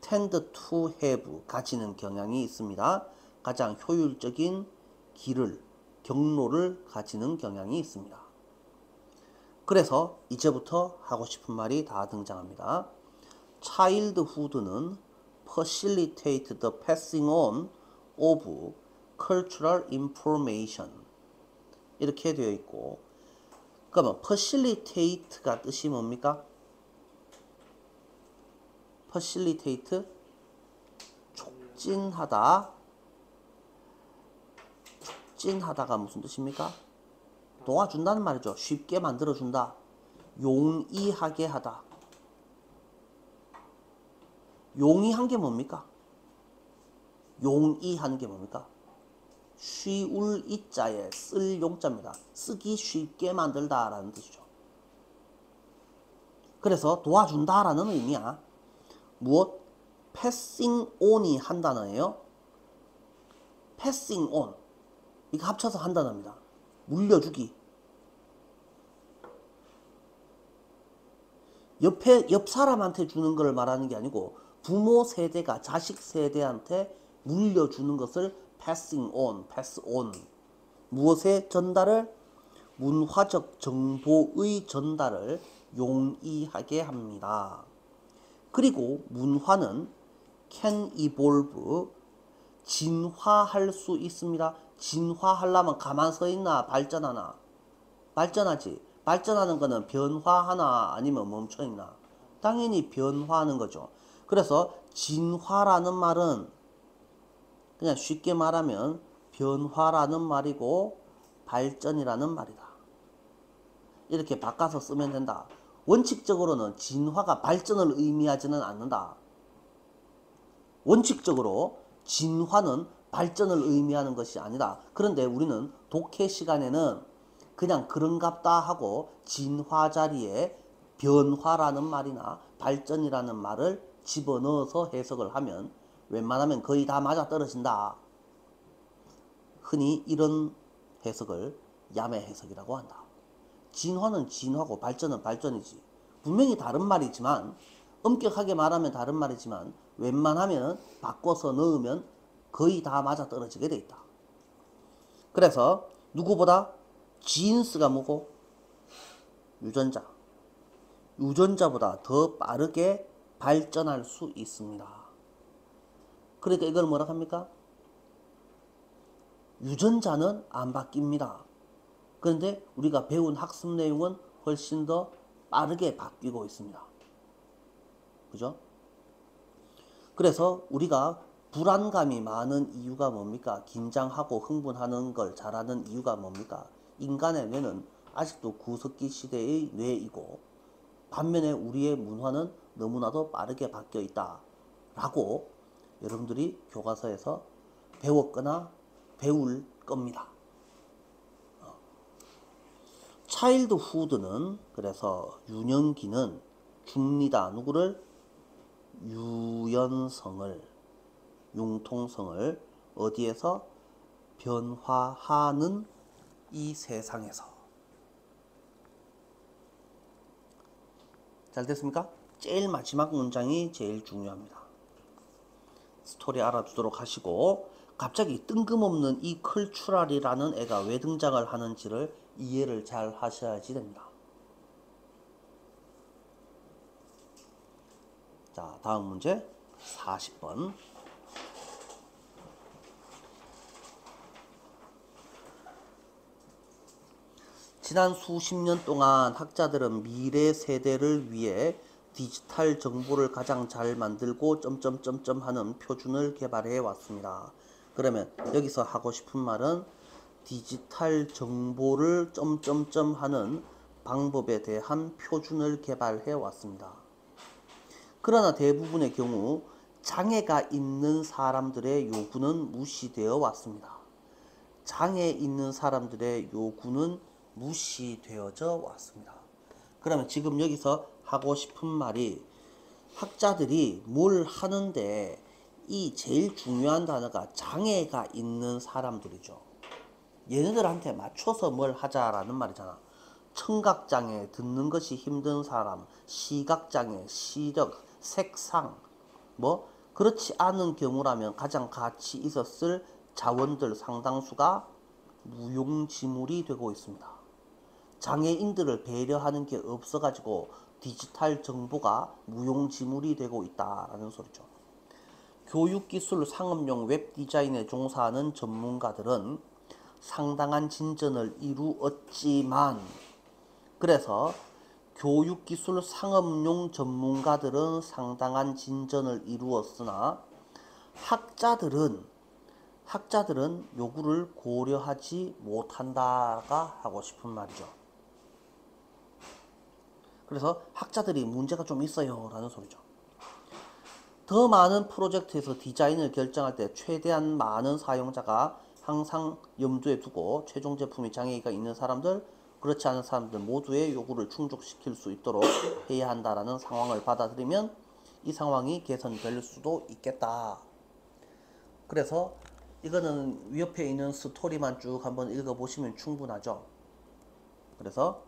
tend to have, 가지는 경향이 있습니다. 가장 효율적인 경로를 가지는 경향이 있습니다. 그래서 이제부터 하고 싶은 말이 다 등장합니다. childhood는 facilitate the passing on of cultural information, 이렇게 되어 있고, 그러면 facilitate가 뜻이 뭡니까? facilitate, 촉진하다가 무슨 뜻입니까? 도와준다는 말이죠. 쉽게 만들어준다. 용이하게 하다. 용이한 게 뭡니까? 용이한 게 뭡니까? 쉬울 이자에 쓸 용자입니다. 쓰기 쉽게 만들다 라는 뜻이죠. 그래서 도와준다 라는 의미야. 무엇? passing on이 한 단어예요. passing on, 이거 합쳐서 한 단어입니다. 물려주기. 옆 사람한테 주는 걸 말하는 게 아니고 부모 세대가 자식 세대한테 물려주는 것을 passing on, pass on. 무엇의 전달을? 문화적 정보의 전달을 용이하게 합니다. 그리고 문화는 can evolve, 진화할 수 있습니다. 진화하려면 가만 서 있나? 발전하나? 발전하지. 발전하는 거는 변화하나? 아니면 멈춰 있나? 당연히 변화하는 거죠. 그래서 진화라는 말은 그냥 쉽게 말하면 변화라는 말이고 발전이라는 말이다. 이렇게 바꿔서 쓰면 된다. 원칙적으로는 진화가 발전을 의미하지는 않는다. 원칙적으로 진화는 발전을 의미하는 것이 아니다. 그런데 우리는 독해 시간에는 그냥 그런갑다 하고 진화 자리에 변화라는 말이나 발전이라는 말을 집어넣어서 해석을 하면 웬만하면 거의 다 맞아떨어진다. 흔히 이런 해석을 야매 해석이라고 한다. 진화는 진화고 발전은 발전이지. 분명히 다른 말이지만, 엄격하게 말하면 다른 말이지만 웬만하면 바꿔서 넣으면 거의 다 맞아떨어지게 돼 있다. 그래서 누구보다 지인스가 뭐고? 유전자. 유전자보다 더 빠르게 발전할 수 있습니다. 그러니까 이걸 뭐라 합니까? 유전자는 안 바뀝니다. 그런데 우리가 배운 학습 내용은 훨씬 더 빠르게 바뀌고 있습니다. 그죠? 그래서 우리가 불안감이 많은 이유가 뭡니까? 긴장하고 흥분하는 걸 잘하는 이유가 뭡니까? 인간의 뇌는 아직도 구석기 시대의 뇌이고 반면에 우리의 문화는 너무나도 빠르게 바뀌어 있다 라고 여러분들이 교과서에서 배웠거나 배울 겁니다. 차일드 후드는 그래서 유년기는 줍니다. 누구를? 유연성을, 융통성을 어디에서? 변화하는 이 세상에서. 잘 됐습니까? 제일 마지막 문장이 제일 중요합니다. 스토리 알아두도록 하시고 갑자기 뜬금없는 이 컬추럴이라는 애가 왜 등장을 하는지를 이해를 잘 하셔야지 됩니다. 자, 다음 문제 40번. 지난 수십 년 동안 학자들은 미래 세대를 위해 디지털 정보를 가장 잘 만들고 점점점점 하는 표준을 개발해 왔습니다. 그러면 여기서 하고 싶은 말은 디지털 정보를 점점점 하는 방법에 대한 표준을 개발해 왔습니다. 그러나 대부분의 경우 장애가 있는 사람들의 요구는 무시되어 왔습니다. 장애 있는 사람들의 요구는 무시되어져 왔습니다. 그러면 지금 여기서 하고 싶은 말이 학자들이 뭘 하는데 이 제일 중요한 단어가 장애가 있는 사람들이죠. 얘네들한테 맞춰서 뭘 하자라는 말이잖아. 청각장애, 듣는 것이 힘든 사람, 시각장애, 시력, 색상, 뭐 그렇지 않은 경우라면 가장 가치 있었을 자원들 상당수가 무용지물이 되고 있습니다. 장애인들을 배려하는 게 없어가지고 디지털 정보가 무용지물이 되고 있다라는 소리죠. 교육기술 상업용 웹디자인에 종사하는 전문가들은 상당한 진전을 이루었지만, 그래서 교육기술 상업용 전문가들은 상당한 진전을 이루었으나 학자들은 요구를 고려하지 못한다가 하고 싶은 말이죠. 그래서 학자들이 문제가 좀 있어요 라는 소리죠. 더 많은 프로젝트에서 디자인을 결정할 때 최대한 많은 사용자가 항상 염두에 두고 최종 제품이 장애가 있는 사람들, 그렇지 않은 사람들 모두의 요구를 충족시킬 수 있도록 해야 한다라는 상황을 받아들이면 이 상황이 개선될 수도 있겠다. 그래서 이거는 옆에 있는 스토리만 쭉 한번 읽어보시면 충분하죠. 그래서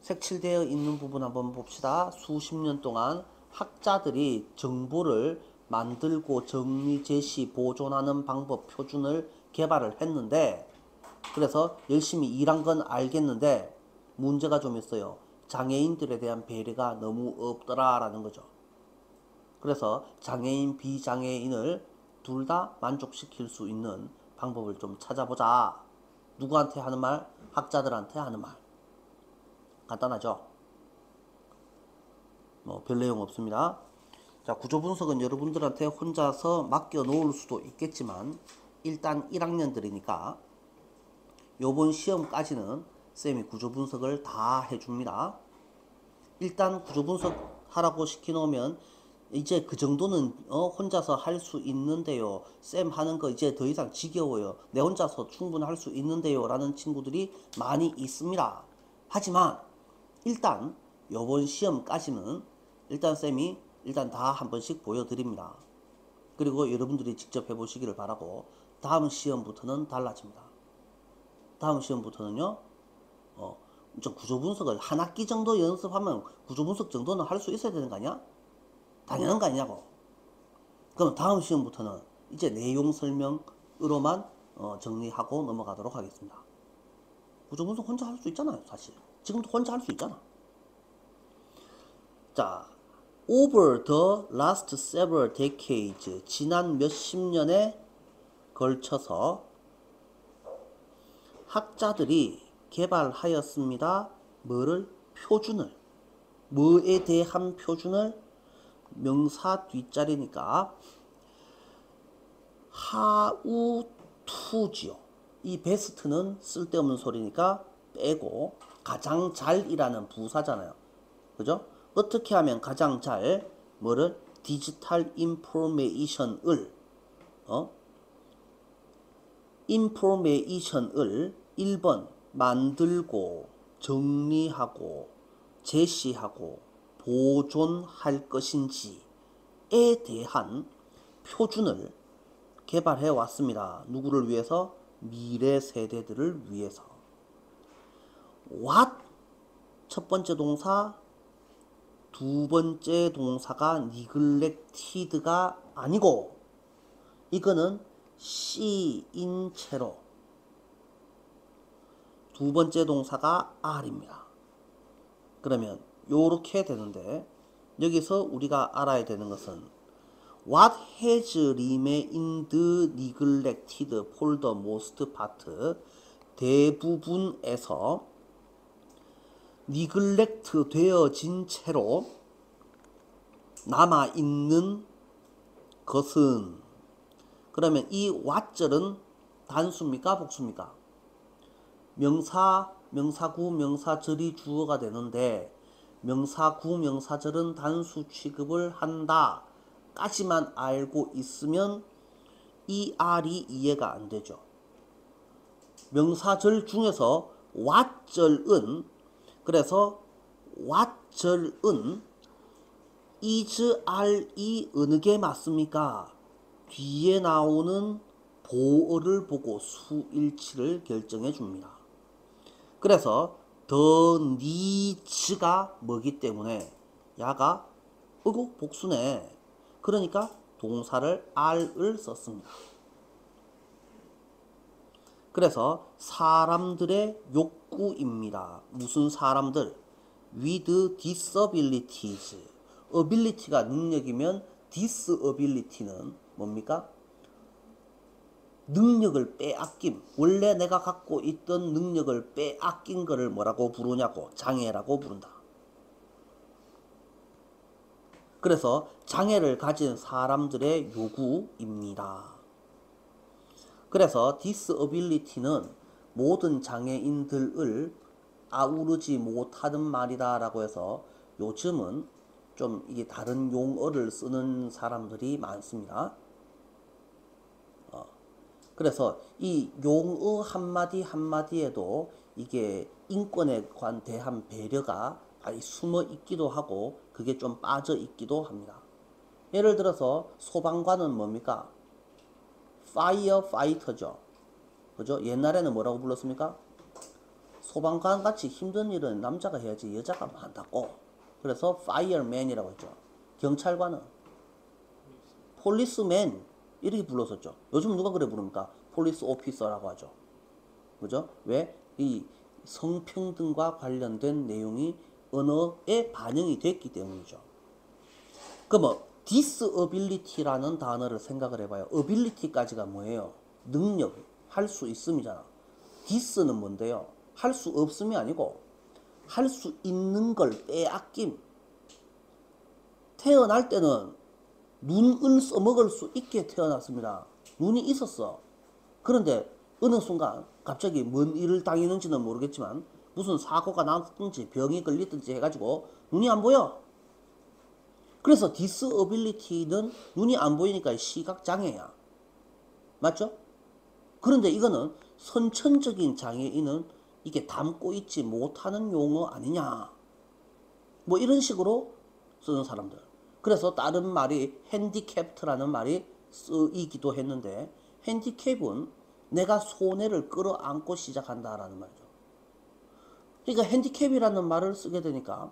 색칠되어 있는 부분 한번 봅시다. 수십 년 동안 학자들이 정보를 만들고 정리, 제시, 보존하는 방법 표준을 개발을 했는데, 그래서 열심히 일한 건 알겠는데 문제가 좀 있어요. 장애인들에 대한 배려가 너무 없더라라는 거죠. 그래서 장애인, 비장애인을 둘 다 만족시킬 수 있는 방법을 좀 찾아보자. 누구한테 하는 말? 학자들한테 하는 말. 간단하죠? 별 내용 없습니다. 자, 구조 분석은 여러분들한테 혼자서 맡겨 놓을 수도 있겠지만 일단 1학년들이니까 요번 시험까지는 쌤이 구조 분석을 다 해줍니다. 일단 구조 분석 하라고 시켜놓으면 이제 그 정도는 혼자서 할 수 있는데요. 쌤 하는 거 이제 더 이상 지겨워요. 내 혼자서 충분히 할 수 있는데요. 라는 친구들이 많이 있습니다. 하지만 일단 요번 시험까지는 일단 쌤이 일단 다 한 번씩 보여드립니다. 그리고 여러분들이 직접 해보시기를 바라고 다음 시험부터는 달라집니다. 다음 시험부터는요. 좀 구조 분석을 한 학기 정도 연습하면 구조 분석 정도는 할 수 있어야 되는 거 아니야? 당연한 거 아니냐고. 그럼 다음 시험부터는 이제 내용 설명으로만 정리하고 넘어가도록 하겠습니다. 구조 분석 혼자 할 수 있잖아요, 사실. 지금도 혼자 할 수 있잖아. 자, over the last several decades, 지난 몇십 년에 걸쳐서 학자들이 개발하였습니다. 뭐를? 표준을. 뭐에 대한 표준을? 명사 뒷자리니까 how to지요. 이 베스트는 쓸데없는 소리니까 빼고 가장 잘이라는 부사잖아요. 그죠? 어떻게 하면 가장 잘 뭐를? 디지털 인포메이션을 인포메이션을 1번 만들고 정리하고 제시하고 보존할 것인지에 대한 표준을 개발해 왔습니다. 누구를 위해서? 미래 세대들을 위해서. what 첫 번째 동사, 두 번째 동사가 neglected가 아니고 이거는 C인 채로 두 번째 동사가 R입니다. 그러면 요렇게 되는데 여기서 우리가 알아야 되는 것은 What has remained neglected for the most part? 대부분에서 neglect 되어진 채로 남아있는 것은 그러면 이 what절은 단수입니까? 복수입니까? 명사, 명사구, 명사절이 주어가 되는데 명사구, 명사절은 단수 취급을 한다 까지만 알고 있으면 이 R이 이해가 안 되죠. 명사절 중에서 what절은 그래서 what절은 is, R이 어느 게 맞습니까? 뒤에 나오는 보어를 보고 수일치를 결정해 줍니다. 그래서 the needs가 뭐기 때문에 야가 복수네. 그러니까 동사를 R을 썼습니다. 그래서 사람들의 욕구입니다. 무슨 사람들? with disabilities. ability가 능력이면 disability는 뭡니까? 능력을 빼앗김. 원래 내가 갖고 있던 능력을 빼앗긴 거를 뭐라고 부르냐고? 장애라고 부른다. 그래서 장애를 가진 사람들의 요구입니다. 그래서 disability는 모든 장애인들을 아우르지 못하는 말이다 라고 해서 요즘은 좀 이게 다른 용어를 쓰는 사람들이 많습니다. 그래서 이 용어 한마디 한마디에도 이게 인권에 대한 배려가 많이 숨어 있기도 하고 그게 좀 빠져 있기도 합니다. 예를 들어서 소방관은 뭡니까? 파이어파이터죠. 그죠? 옛날에는 뭐라고 불렀습니까? 소방관 같이 힘든 일은 남자가 해야지 여자가 한다고. 그래서 파이어맨이라고 했죠. 경찰관은 폴리스맨 이렇게 불렀었죠. 요즘 누가 그래 부릅니까? 폴리스 오피서라고 하죠. 그죠? 왜? 이 성평등과 관련된 내용이 언어에 반영이 됐기 때문이죠. 그럼 disability라는 단어를 생각을 해봐요. ability까지가 뭐예요? 능력, 할 수 있음이잖아. dis는 뭔데요? 할 수 없음이 아니고 할 수 있는 걸 빼앗김. 태어날 때는 눈을 써먹을 수 있게 태어났습니다. 눈이 있었어. 그런데 어느 순간 갑자기 뭔 일을 당했는지는 모르겠지만 무슨 사고가 났든지 병이 걸리든지 해가지고 눈이 안 보여. 그래서 disability는 눈이 안 보이니까 시각장애야. 맞죠? 그런데 이거는 선천적인 장애인은 이게 담고 있지 못하는 용어 아니냐. 뭐 이런 식으로 쓰는 사람들. 그래서 다른 말이 핸디캡트라는 말이 쓰이기도 했는데 핸디캡은 내가 손해를 끌어안고 시작한다라는 말이죠. 그러니까 핸디캡이라는 말을 쓰게 되니까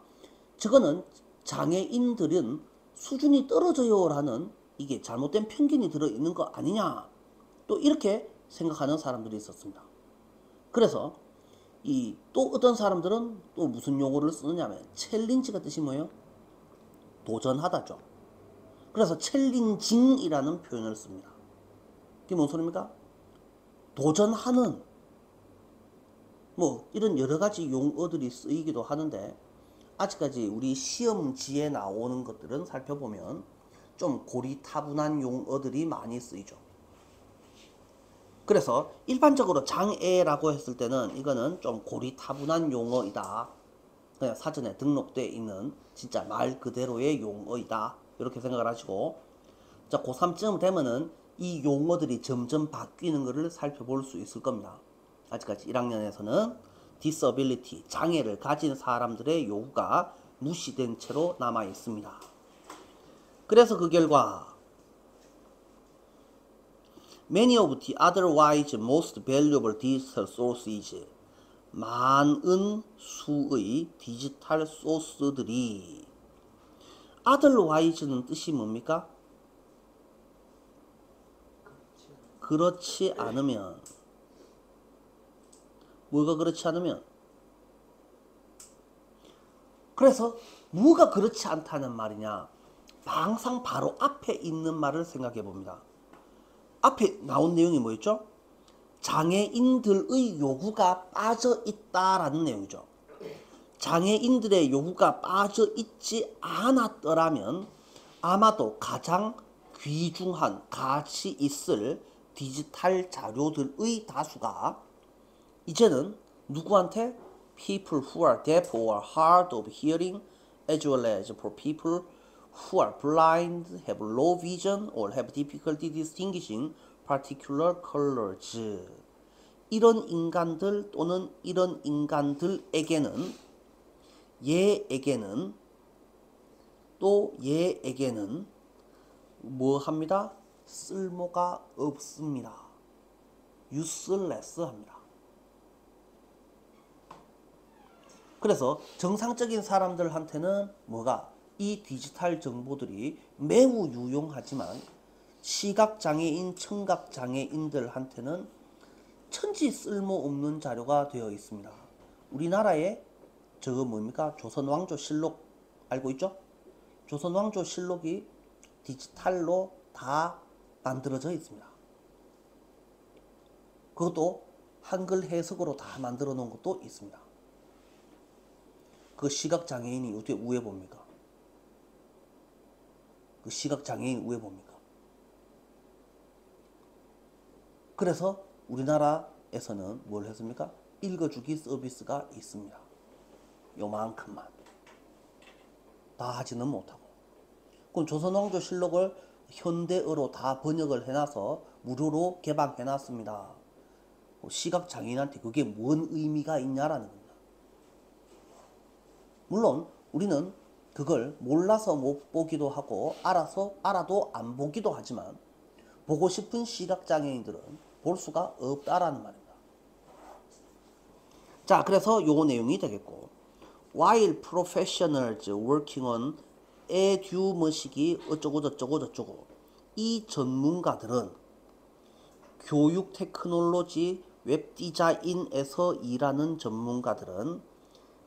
저거는 장애인들은 수준이 떨어져요 라는 이게 잘못된 편견이 들어있는 거 아니냐 또 이렇게 생각하는 사람들이 있었습니다. 그래서 이 또 어떤 사람들은 또 무슨 용어를 쓰느냐면 챌린지가 뜻이 뭐예요? 도전하다죠. 그래서 챌린징이라는 표현을 씁니다. 그게 뭔 소리입니까? 도전하는 뭐 이런 여러 가지 용어들이 쓰이기도 하는데 아직까지 우리 시험지에 나오는 것들은 살펴보면 좀 고리타분한 용어들이 많이 쓰이죠. 그래서 일반적으로 장애라고 했을 때는 이거는 좀 고리타분한 용어이다. 그냥 사전에 등록되어 있는 진짜 말 그대로의 용어이다. 이렇게 생각을 하시고 자, 고3쯤 되면은 이 용어들이 점점 바뀌는 것을 살펴볼 수 있을 겁니다. 아직까지 1학년에서는 disability, 장애를 가진 사람들의 요구가 무시된 채로 남아 있습니다. 그래서 그 결과 Many of the otherwise most valuable digital sources 많은 수의 디지털 소스들이 otherwise는 뜻이 뭡니까? 그렇지 않으면 뭐가 그렇지 않으면 그래서 뭐가 그렇지 않다는 말이냐 항상 바로 앞에 있는 말을 생각해 봅니다. 앞에 나온 내용이 뭐였죠? 장애인들의 요구가 빠져 있다라는 내용이죠. 장애인들의 요구가 빠져 있지 않았더라면 아마도 가장 귀중한 가치 있을 디지털 자료들의 다수가 이제는 누구한테? People who are deaf or hard of hearing as well as for people who are blind, have low vision or have difficulty distinguishing particular colors. 이런 인간들 또는 이런 인간들에게는 얘에게는 또 얘에게는 뭐 합니다? 쓸모가 없습니다. useless 합니다. 그래서 정상적인 사람들한테는 뭐가? 이 디지털 정보들이 매우 유용하지만 시각장애인, 청각장애인들한테는 천지 쓸모없는 자료가 되어 있습니다. 우리나라에 저거 뭡니까? 조선왕조실록 알고 있죠? 조선왕조실록이 디지털로 다 만들어져 있습니다. 그것도 한글 해석으로 다 만들어 놓은 것도 있습니다. 그 시각장애인이 어떻게 우회 봅니까? 그 시각장애인 우회 봅니까? 그래서 우리나라에서는 뭘 했습니까? 읽어주기 서비스가 있습니다. 요만큼만. 다 하지는 못하고. 그럼 조선왕조실록을 현대어로 다 번역을 해놔서 무료로 개방해놨습니다. 시각장애인한테 그게 뭔 의미가 있냐라는 겁니다. 물론 우리는 그걸 몰라서 못 보기도 하고 알아도 안 보기도 하지만 보고 싶은 시각장애인들은 볼 수가 없다라는 말입니다. 자, 그래서 요 내용이 되겠고 While professionals working on 에듀머식이 어쩌고 이 전문가들은 교육 테크놀로지 웹 디자인에서 일하는 전문가들은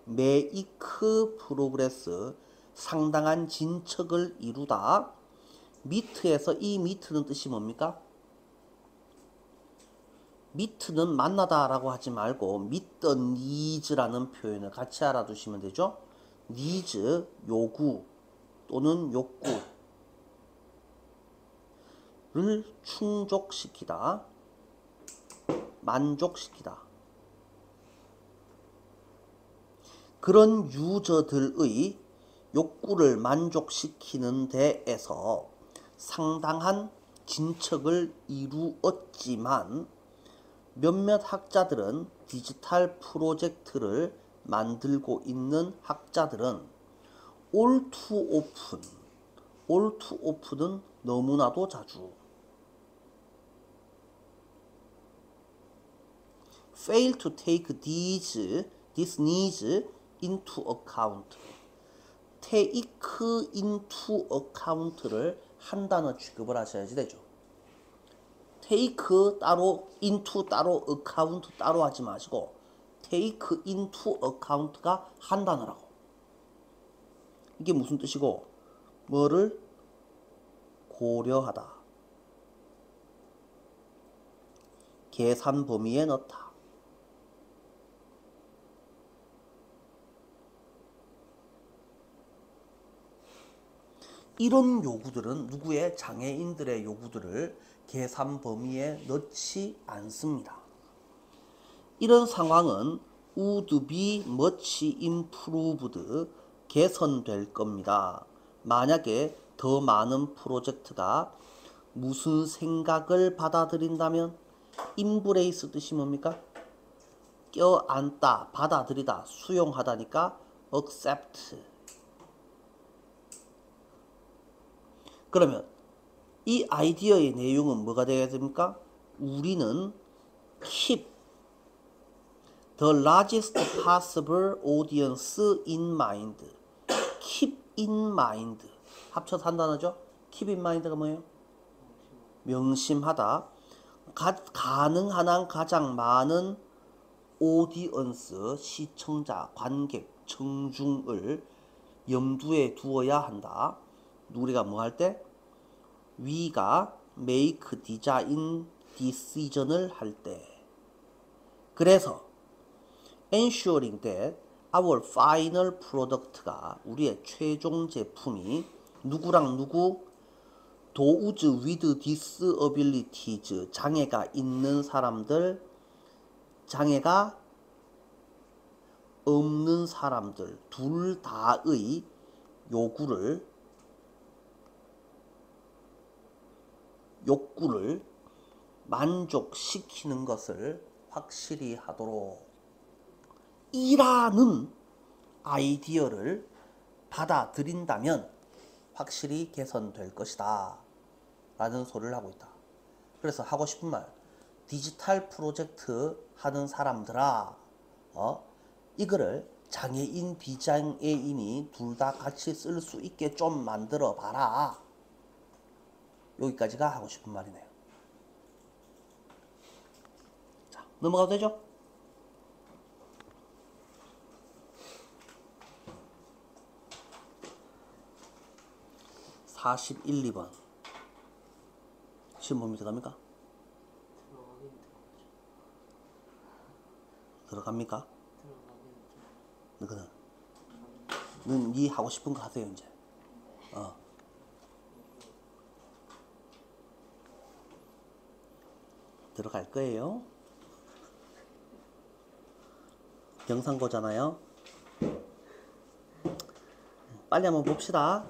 메이크 프로그레스 상당한 진척을 이루다 미트에서 이 미트는 뜻이 뭡니까? 미트는 만나다 라고 하지 말고 meet the needs라는 표현을 같이 알아두시면 되죠. needs, 요구, 또는 욕구를 충족시키다, 만족시키다. 그런 유저들의 욕구를 만족시키는 데에서 상당한 진척을 이루었지만 몇몇 학자들은 디지털 프로젝트를 만들고 있는 학자들은 all too often은 너무나도 자주 fail to take these needs into account. take into account를 한 단어 취급을 하셔야지 되죠. take 따로, into 따로, account 따로 하지 마시고 take into account가 한 단어라고. 이게 무슨 뜻이고, 뭐를 고려하다, 계산 범위에 넣다. 이런 요구들은 누구의 장애인들의 요구들을 계산 범위에 넣지 않습니다. 이런 상황은 would be much improved, 개선될 겁니다. 만약에 더 많은 프로젝트가 무슨 생각을 받아들인다면, embrace 뜻이 뭡니까? 껴안다, 받아들이다, 수용하다니까 accept. 그러면 이 아이디어의 내용은 뭐가 되겠습니까? 우리는 keep the largest possible audience in mind. keep in mind. 합쳐서 한 단어죠? keep in mind가 뭐예요? 명심하다. 가능한 한 가장 많은 audience, 시청자, 관객, 청중을 염두에 두어야 한다. 우리가 뭐 할 때? 위가 make design decision을 할 때. 그래서 ensuring that our final product가, 우리의 최종 제품이 누구랑 누구? those with disabilities, 장애가 있는 사람들, 장애가 없는 사람들 둘 다의 욕구를 만족시키는 것을 확실히 하도록, 이라는 아이디어를 받아들인다면 확실히 개선될 것이다 라는 소리를 하고 있다. 그래서 하고 싶은 말, 디지털 프로젝트 하는 사람들아, 이거를 장애인 비장애인이 둘 다 같이 쓸 수 있게 좀 만들어 봐라. 여기까지가 하고 싶은 말이네요. 자, 넘어가도 되죠? (41, 2번) 시험 범위 들어갑니까? 들어갑니까? 너는 네 하고 싶은 거 하세요 이제. 들어갈 거예요. 영상고잖아요. 빨리 한번 봅시다.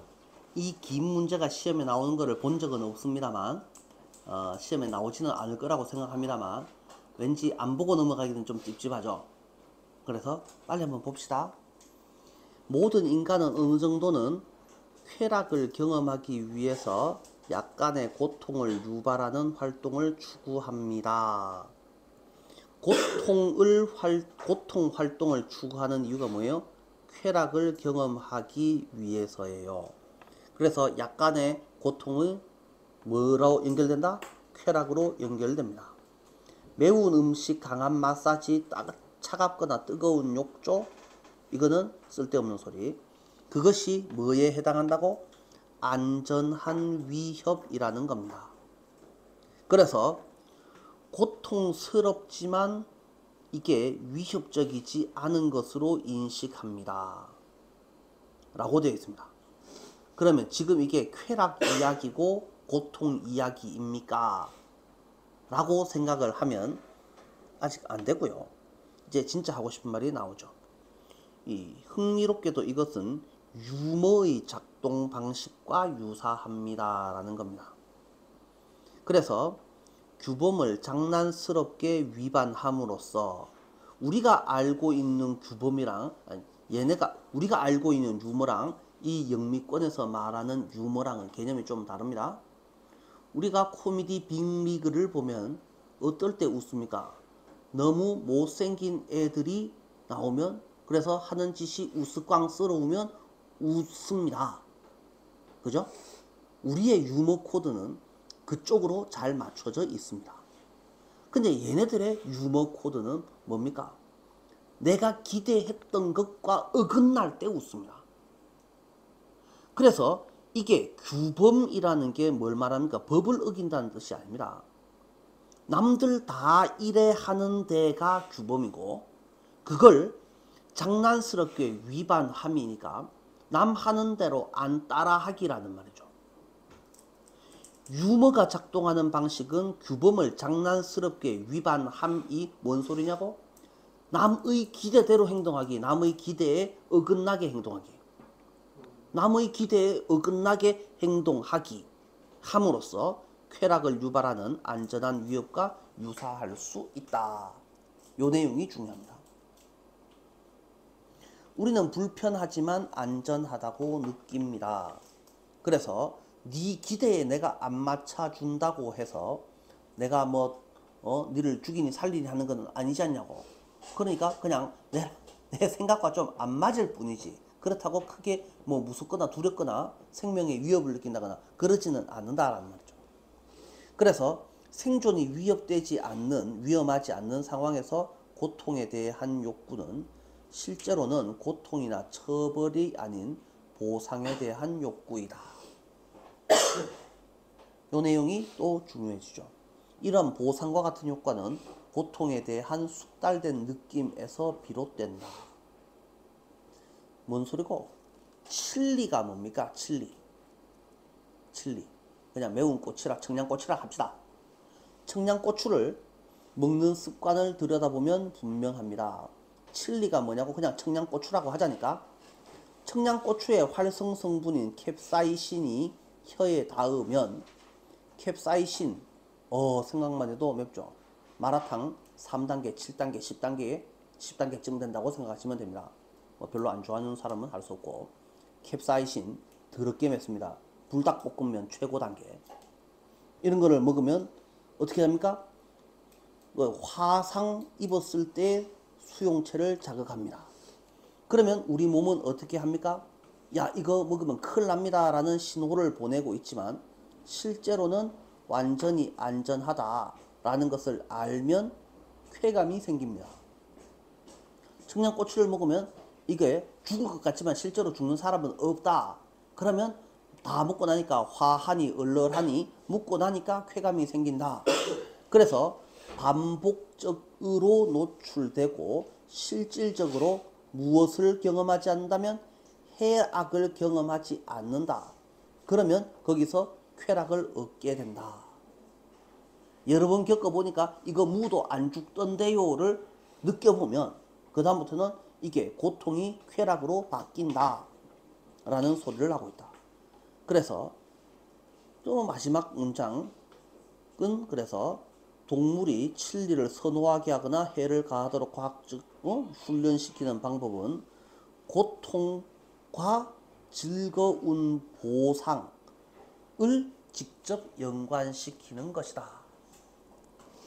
이 긴 문제가 시험에 나오는 거를 본 적은 없습니다만, 시험에 나오지는 않을 거라고 생각합니다만, 왠지 안 보고 넘어가기는 좀 찝찝하죠. 그래서 빨리 한번 봅시다. 모든 인간은 어느 정도는 쾌락을 경험하기 위해서 약간의 고통을 유발하는 활동을 추구합니다. 고통 활동을 추구하는 이유가 뭐예요? 쾌락을 경험하기 위해서예요. 그래서 약간의 고통은 뭐라고 연결된다? 쾌락으로 연결됩니다. 매운 음식, 강한 마사지, 차갑거나 뜨거운 욕조, 이거는 쓸데없는 소리. 그것이 뭐에 해당한다고? 안전한 위협이라는 겁니다. 그래서 고통스럽지만 이게 위협적이지 않은 것으로 인식합니다 라고 되어 있습니다. 그러면 지금 이게 쾌락 이야기고 고통 이야기입니까? 라고 생각을 하면 아직 안 되고요. 이제 진짜 하고 싶은 말이 나오죠. 이 흥미롭게도 이것은 유머의 작동 방식과 유사합니다 라는 겁니다. 그래서 규범을 장난스럽게 위반함으로써 우리가 알고 있는 규범이랑 얘네가 우리가 알고 있는 유머랑 이 영미권에서 말하는 유머랑은 개념이 좀 다릅니다. 우리가 코미디 빅리그를 보면 어떨 때 웃습니까? 너무 못생긴 애들이 나오면 그래서 하는 짓이 우스꽝스러우면 웃습니다. 그죠? 우리의 유머 코드는 그쪽으로 잘 맞춰져 있습니다. 근데 얘네들의 유머 코드는 뭡니까? 내가 기대했던 것과 어긋날 때 웃습니다. 그래서 이게 규범이라는 게 뭘 말합니까? 법을 어긴다는 뜻이 아닙니다. 남들 다 이래 하는 데가 규범이고 그걸 장난스럽게 위반함이니까 남 하는 대로 안 따라하기라는 말이죠. 유머가 작동하는 방식은 규범을 장난스럽게 위반함이 뭔 소리냐고? 남의 기대대로 행동하기, 남의 기대에 어긋나게 행동하기. 남의 기대에 어긋나게 행동하기 함으로써 쾌락을 유발하는 안전한 위협과 유사할 수 있다. 요 내용이 중요합니다. 우리는 불편하지만 안전하다고 느낍니다. 그래서 네 기대에 내가 안 맞춰준다고 해서 내가 니를 죽이니 살리니 하는 건 아니지 않냐고. 그러니까 그냥 내 생각과 좀 안 맞을 뿐이지 그렇다고 크게 무섭거나 두렵거나 생명에 위협을 느낀다거나 그러지는 않는다라는 말이죠. 그래서 생존이 위험하지 않는 상황에서 고통에 대한 욕구는 실제로는 고통이나 처벌이 아닌 보상에 대한 욕구이다. 이 내용이 또 중요해지죠. 이런 보상과 같은 효과는 고통에 대한 숙달된 느낌에서 비롯된다. 뭔 소리고? 칠리가 뭡니까? 칠리. 그냥 매운 꼬치락, 청양고추락 합시다. 청양고추를 먹는 습관을 들여다보면 분명합니다. 칠리가 뭐냐고 그냥 청양고추라고 하자니까. 청양고추의 활성 성분인 캡사이신이 혀에 닿으면 캡사이신 생각만 해도 맵죠. 마라탕 3단계, 7단계, 10단계쯤 된다고 생각하시면 됩니다. 별로 안 좋아하는 사람은 할 수 없고 캡사이신 더럽게 맵습니다. 불닭볶음면 최고 단계. 이런 거를 먹으면 어떻게 합니까? 화상 입었을 때 수용체를 자극합니다. 그러면 우리 몸은 어떻게 합니까? 야, 이거 먹으면 큰일 납니다 라는 신호를 보내고 있지만 실제로는 완전히 안전하다 라는 것을 알면 쾌감이 생깁니다. 청양고추를 먹으면 이게 죽을 것 같지만 실제로 죽는 사람은 없다. 그러면 다 먹고 나니까 화하니 얼얼하니 먹고 나니까 쾌감이 생긴다. 그래서 반복적으로 노출되고 실질적으로 무엇을 경험하지 않는다면 해악을 경험하지 않는다. 그러면 거기서 쾌락을 얻게 된다. 여러 번 겪어보니까 이거 무도 안 죽던데요를 느껴보면 그 다음부터는 이게 고통이 쾌락으로 바뀐다 라는 소리를 하고 있다. 그래서 또 마지막 문장은 그래서 동물이 칠리를 선호하게 하거나 해를 가하도록 과학적 훈련시키는 방법은 고통과 즐거운 보상을 직접 연관시키는 것이다.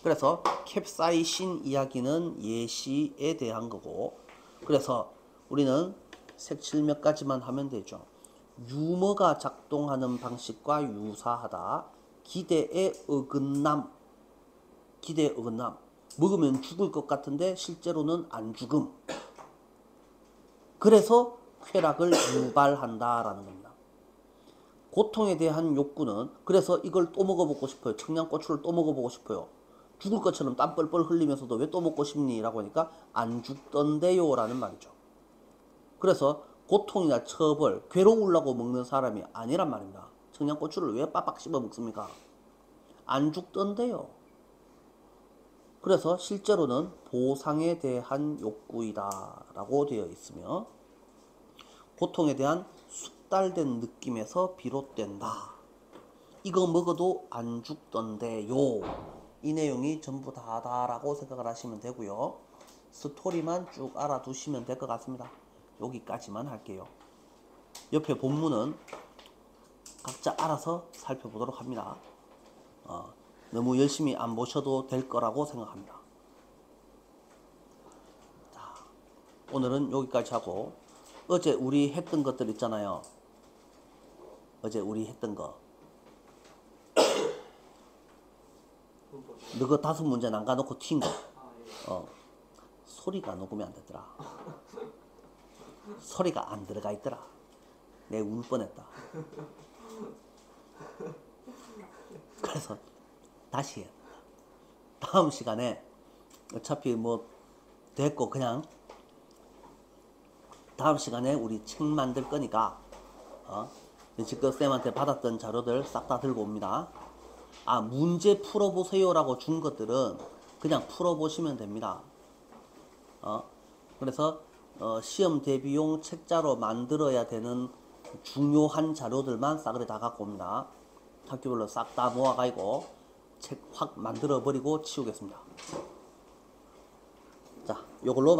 그래서 캡사이신 이야기는 예시에 대한 거고, 그래서 우리는 색칠 몇 가지만 하면 되죠. 유머가 작동하는 방식과 유사하다. 기대의 어긋남. 먹으면 죽을 것 같은데 실제로는 안 죽음. 그래서 쾌락을 유발한다라는 겁니다. 고통에 대한 욕구는 그래서 이걸 또 먹어보고 싶어요. 청양고추를 또 먹어보고 싶어요. 죽을 것처럼 땀 뻘뻘 흘리면서도 왜 또 먹고 싶니? 라고 하니까 안 죽던데요 라는 말이죠. 그래서 고통이나 처벌, 괴로우려고 먹는 사람이 아니란 말입니다. 청양고추를 왜 빡빡 씹어 먹습니까? 안 죽던데요. 그래서 실제로는 보상에 대한 욕구이다 라고 되어 있으며 고통에 대한 숙달된 느낌에서 비롯된다. 이거 먹어도 안 죽던데요. 이 내용이 전부 다다라고 생각을 하시면 되고요. 스토리만 쭉 알아두시면 될 것 같습니다. 여기까지만 할게요. 옆에 본문은 각자 알아서 살펴보도록 합니다. 너무 열심히 안 보셔도 될 거라고 생각합니다. 자, 오늘은 여기까지 하고 어제 우리 했던 것들 있잖아요. 어제 우리 했던 거. 너가 5문제 남가놓고 튄 거. 소리가 녹으면 안 되더라. 소리가 안 들어가 있더라. 내 울 뻔했다. 그래서 다시 해. 다음 시간에 어차피 뭐 됐고 그냥 다음 시간에 우리 책 만들 거니까 지금 쌤한테 받았던 자료들 싹 다 들고 옵니다. 문제 풀어보세요 라고 준 것들은 그냥 풀어보시면 됩니다. 그래서 시험 대비용 책자로 만들어야 되는 중요한 자료들만 싸그리 다 갖고 옵니다. 학교별로 싹 다 모아가지고 책 확 만들어 버리고 치우겠습니다. 자, 요걸로